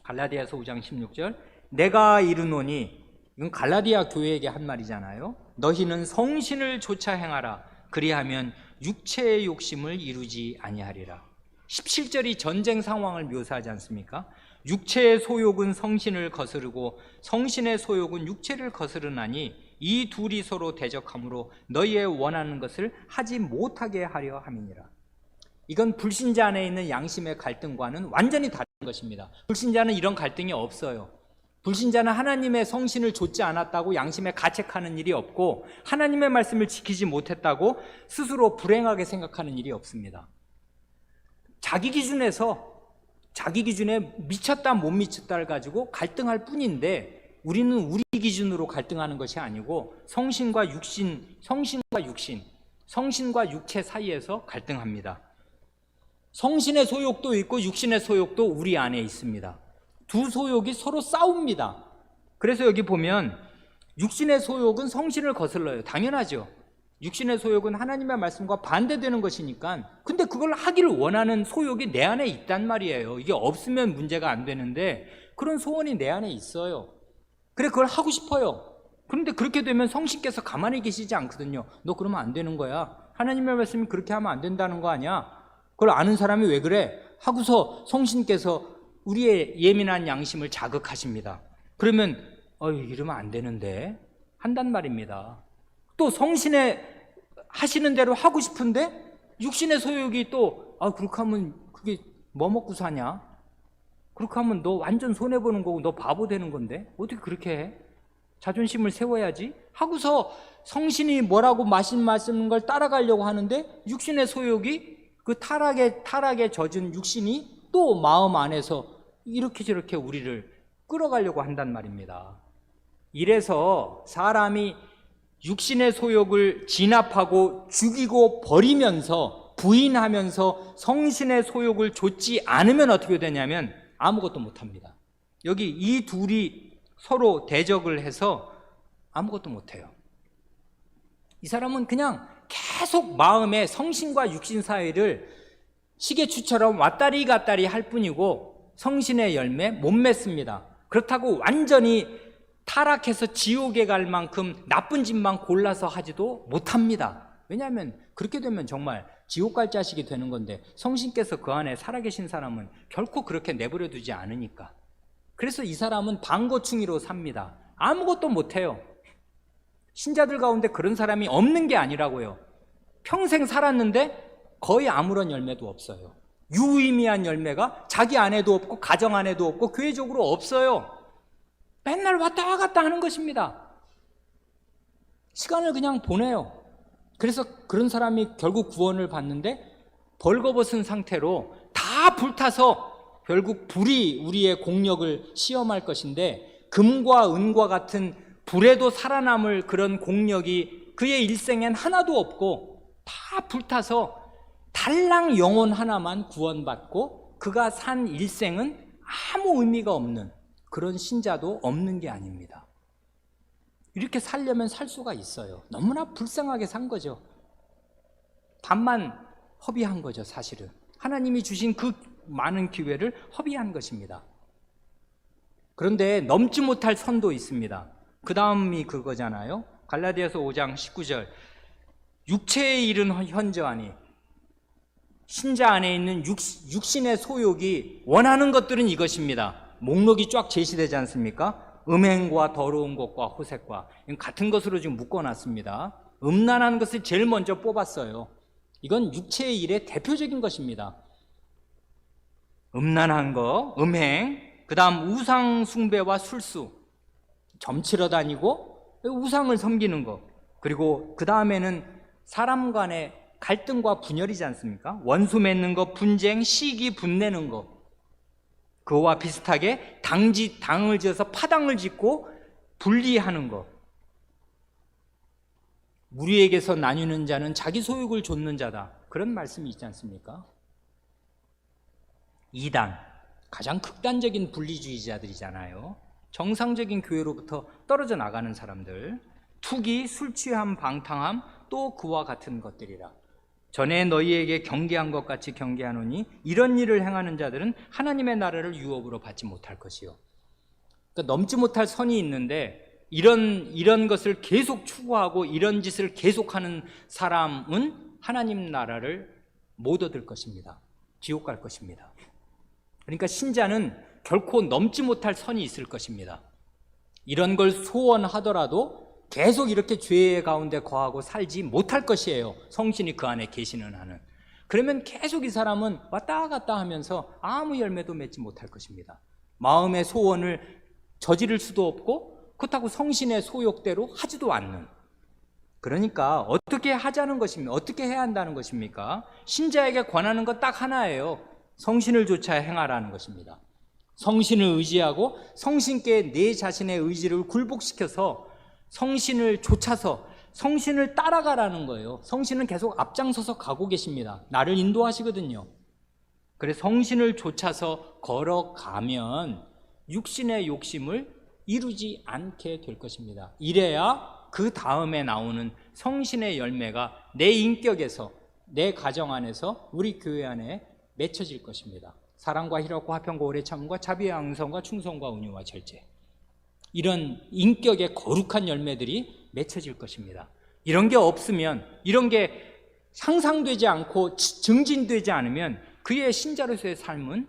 갈라디아서 5장 16절 내가 이르노니, 이건 갈라디아 교회에게 한 말이잖아요. 너희는 성신을 조차 행하라. 그리하면 육체의 욕심을 이루지 아니하리라. 17절이 전쟁 상황을 묘사하지 않습니까? 육체의 소욕은 성신을 거스르고 성신의 소욕은 육체를 거스르나니 이 둘이 서로 대적하므로 너희의 원하는 것을 하지 못하게 하려 함이니라. 이건 불신자 안에 있는 양심의 갈등과는 완전히 다른 것입니다. 불신자는 이런 갈등이 없어요. 불신자는 하나님의 성신을 좇지 않았다고 양심에 가책하는 일이 없고 하나님의 말씀을 지키지 못했다고 스스로 불행하게 생각하는 일이 없습니다. 자기 기준에 미쳤다 못 미쳤다를 가지고 갈등할 뿐인데 우리는 우리 기준으로 갈등하는 것이 아니고 성신과 육신, 성신과 육체 사이에서 갈등합니다. 성신의 소욕도 있고 육신의 소욕도 우리 안에 있습니다. 두 소욕이 서로 싸웁니다. 그래서 여기 보면 육신의 소욕은 성신을 거슬러요. 당연하죠. 육신의 소욕은 하나님의 말씀과 반대되는 것이니까. 근데 그걸 하기를 원하는 소욕이 내 안에 있단 말이에요. 이게 없으면 문제가 안 되는데 그런 소원이 내 안에 있어요. 그래, 그걸 하고 싶어요. 그런데 그렇게 되면 성신께서 가만히 계시지 않거든요. 너 그러면 안 되는 거야. 하나님의 말씀이 그렇게 하면 안 된다는 거 아니야. 그걸 아는 사람이 왜 그래? 하고서 성신께서 우리의 예민한 양심을 자극하십니다. 그러면 이러면 안 되는데 한단 말입니다. 또 성신의 하시는 대로 하고 싶은데 육신의 소욕이 또 그렇게 하면 그게 뭐 먹고 사냐? 그렇게 하면 너 완전 손해보는 거고 너 바보 되는 건데 어떻게 그렇게 해? 자존심을 세워야지 하고서 성신이 뭐라고 말씀하시는 걸 따라가려고 하는데 육신의 소욕이 그 타락에 젖은 육신이 또 마음 안에서 이렇게 저렇게 우리를 끌어가려고 한단 말입니다. 이래서 사람이 육신의 소욕을 진압하고 죽이고 버리면서 부인하면서 성신의 소욕을 좇지 않으면 어떻게 되냐면 아무것도 못합니다. 여기 이 둘이 서로 대적을 해서 아무것도 못해요. 이 사람은 그냥 계속 마음에 성신과 육신 사이를 시계추처럼 왔다리 갔다리 할 뿐이고 성신의 열매 못 맺습니다. 그렇다고 완전히 타락해서 지옥에 갈 만큼 나쁜 짓만 골라서 하지도 못합니다. 왜냐하면 그렇게 되면 정말 지옥 갈 자식이 되는 건데 성신께서 그 안에 살아계신 사람은 결코 그렇게 내버려 두지 않으니까. 그래서 이 사람은 방거충이로 삽니다. 아무것도 못해요. 신자들 가운데 그런 사람이 없는 게 아니라고요. 평생 살았는데 거의 아무런 열매도 없어요. 유의미한 열매가 자기 안에도 없고 가정 안에도 없고 교회적으로 없어요. 맨날 왔다 갔다 하는 것입니다. 시간을 그냥 보내요. 그래서 그런 사람이 결국 구원을 받는데 벌거벗은 상태로 다 불타서 결국 불이 우리의 공력을 시험할 것인데 금과 은과 같은 불에도 살아남을 그런 공력이 그의 일생엔 하나도 없고 다 불타서 달랑 영혼 하나만 구원받고 그가 산 일생은 아무 의미가 없는 그런 신자도 없는 게 아닙니다. 이렇게 살려면 살 수가 있어요. 너무나 불쌍하게 산 거죠. 반만 허비한 거죠, 사실은. 하나님이 주신 그 많은 기회를 허비한 것입니다. 그런데 넘지 못할 선도 있습니다. 그 다음이 그거잖아요. 갈라디아서 5장 19절 육체의 일은 현저하니 신자 안에 있는 육신의 소욕이 원하는 것들은 이것입니다. 목록이 쫙 제시되지 않습니까? 음행과 더러운 것과 호색과 같은 것으로 지금 묶어놨습니다. 음란한 것을 제일 먼저 뽑았어요. 이건 육체의 일의 대표적인 것입니다. 음란한 거, 음행, 그 다음 우상 숭배와 술수, 점치러 다니고 우상을 섬기는 거, 그리고 그 다음에는 사람 간의 갈등과 분열이지 않습니까? 원수 맺는 거, 분쟁, 시기, 분내는 거, 그거와 비슷하게 당을 지어서 파당을 짓고 분리하는 거, 무리에게서 나뉘는 자는 자기 소욕을 좇는 자다, 그런 말씀이 있지 않습니까? 이단, 가장 극단적인 분리주의자들이잖아요. 정상적인 교회로부터 떨어져 나가는 사람들, 투기, 술 취함, 방탕함, 또 그와 같은 것들이라. 전에 너희에게 경계한 것 같이 경계하노니 이런 일을 행하는 자들은 하나님의 나라를 유업으로 받지 못할 것이요. 그러니까 넘지 못할 선이 있는데 이런 것을 계속 추구하고 이런 짓을 계속하는 사람은 하나님 나라를 못 얻을 것입니다. 지옥 갈 것입니다. 그러니까 신자는 결코 넘지 못할 선이 있을 것입니다. 이런 걸 소원하더라도 계속 이렇게 죄 가운데 거하고 살지 못할 것이에요. 성신이 그 안에 계시는 한은. 그러면 계속 이 사람은 왔다 갔다 하면서 아무 열매도 맺지 못할 것입니다. 마음의 소원을 저지를 수도 없고 그렇다고 성신의 소욕대로 하지도 않는. 그러니까 어떻게 하자는 것입니까? 어떻게 해야 한다는 것입니까? 신자에게 권하는 것 딱 하나예요. 성신을 쫓아 행하라는 것입니다. 성신을 의지하고 성신께 내 자신의 의지를 굴복시켜서 성신을 쫓아서 성신을 따라가라는 거예요. 성신은 계속 앞장서서 가고 계십니다. 나를 인도하시거든요. 그래서 성신을 쫓아서 걸어가면 육신의 욕심을 이루지 않게 될 것입니다. 이래야 그 다음에 나오는 성신의 열매가 내 인격에서, 내 가정 안에서, 우리 교회 안에 맺혀질 것입니다. 사랑과 희락과 화평과 오래 참음과 자비와 양성과 충성과 온유와 절제, 이런 인격의 거룩한 열매들이 맺혀질 것입니다. 이런 게 없으면, 이런 게 상상되지 않고 증진되지 않으면 그의 신자로서의 삶은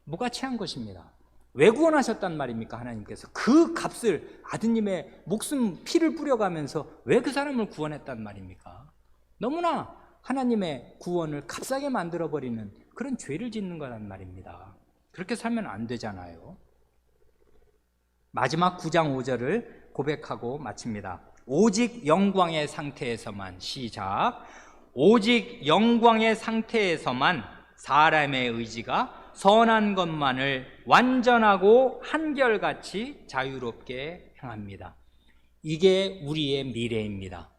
무가치한 것입니다. 왜 구원하셨단 말입니까? 하나님께서 그 값을, 아드님의 목숨 피를 뿌려가면서 왜 그 사람을 구원했단 말입니까? 너무나 하나님의 구원을 값싸게 만들어버리는 그런 죄를 짓는 거란 말입니다. 그렇게 살면 안 되잖아요. 마지막 9장 5절을 고백하고 마칩니다. 오직 영광의 상태에서만, 시작. 오직 영광의 상태에서만 사람의 의지가 선한 것만을 완전하고 한결같이 자유롭게 행합니다. 이게 우리의 미래입니다.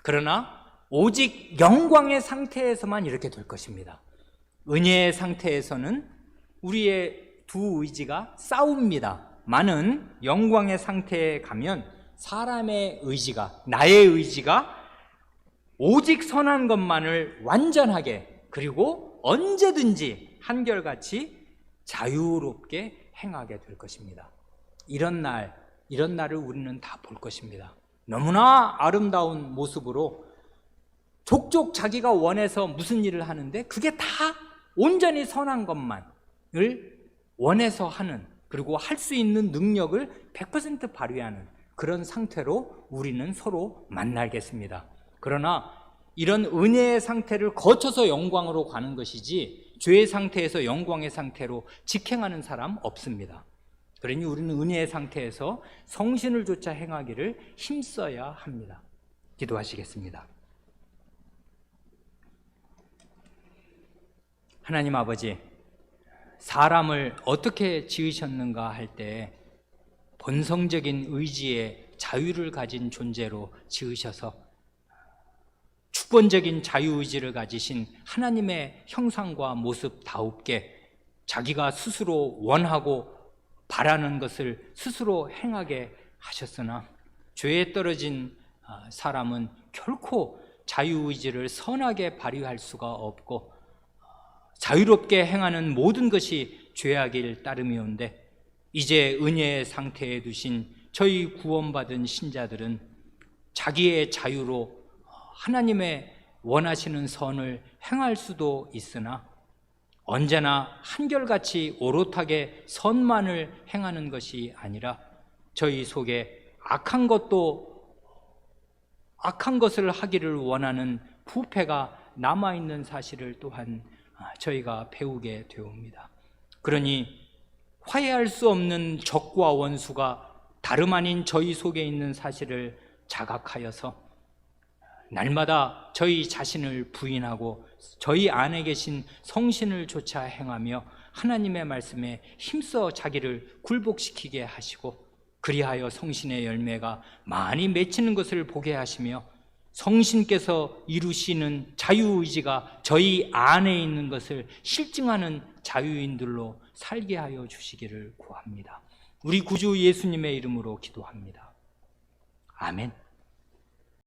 그러나 오직 영광의 상태에서만 이렇게 될 것입니다. 은혜의 상태에서는 우리의 두 의지가 싸웁니다. 많은 영광의 상태에 가면 사람의 의지가, 나의 의지가 오직 선한 것만을 완전하게, 그리고 언제든지 한결같이 자유롭게 행하게 될 것입니다. 이런 날을 우리는 다 볼 것입니다. 너무나 아름다운 모습으로 족족 자기가 원해서 무슨 일을 하는데 그게 다 온전히 선한 것만을 원해서 하는, 그리고 할 수 있는 능력을 100% 발휘하는 그런 상태로 우리는 서로 만나겠습니다. 그러나 이런 은혜의 상태를 거쳐서 영광으로 가는 것이지 죄의 상태에서 영광의 상태로 직행하는 사람 없습니다. 그러니 우리는 은혜의 상태에서 성신을 쫓아 행하기를 힘써야 합니다. 기도하시겠습니다. 하나님 아버지, 사람을 어떻게 지으셨는가 할 때 본성적인 의지의 자유를 가진 존재로 지으셔서 주권적인 자유의지를 가지신 하나님의 형상과 모습다웁게 자기가 스스로 원하고 바라는 것을 스스로 행하게 하셨으나 죄에 떨어진 사람은 결코 자유의지를 선하게 발휘할 수가 없고 자유롭게 행하는 모든 것이 죄악일 따름이온데, 이제 은혜의 상태에 두신 저희 구원받은 신자들은 자기의 자유로 하나님의 원하시는 선을 행할 수도 있으나 언제나 한결같이 오롯하게 선만을 행하는 것이 아니라 저희 속에 악한 것을 하기를 원하는 부패가 남아있는 사실을 또한 저희가 배우게 되옵니다. 그러니 화해할 수 없는 적과 원수가 다름 아닌 저희 속에 있는 사실을 자각하여서 날마다 저희 자신을 부인하고 저희 안에 계신 성신을 조차 행하며 하나님의 말씀에 힘써 자기를 굴복시키게 하시고 그리하여 성신의 열매가 많이 맺히는 것을 보게 하시며 성신께서 이루시는 자유의지가 저희 안에 있는 것을 실증하는 자유인들로 살게 하여 주시기를 구합니다. 우리 구주 예수님의 이름으로 기도합니다. 아멘.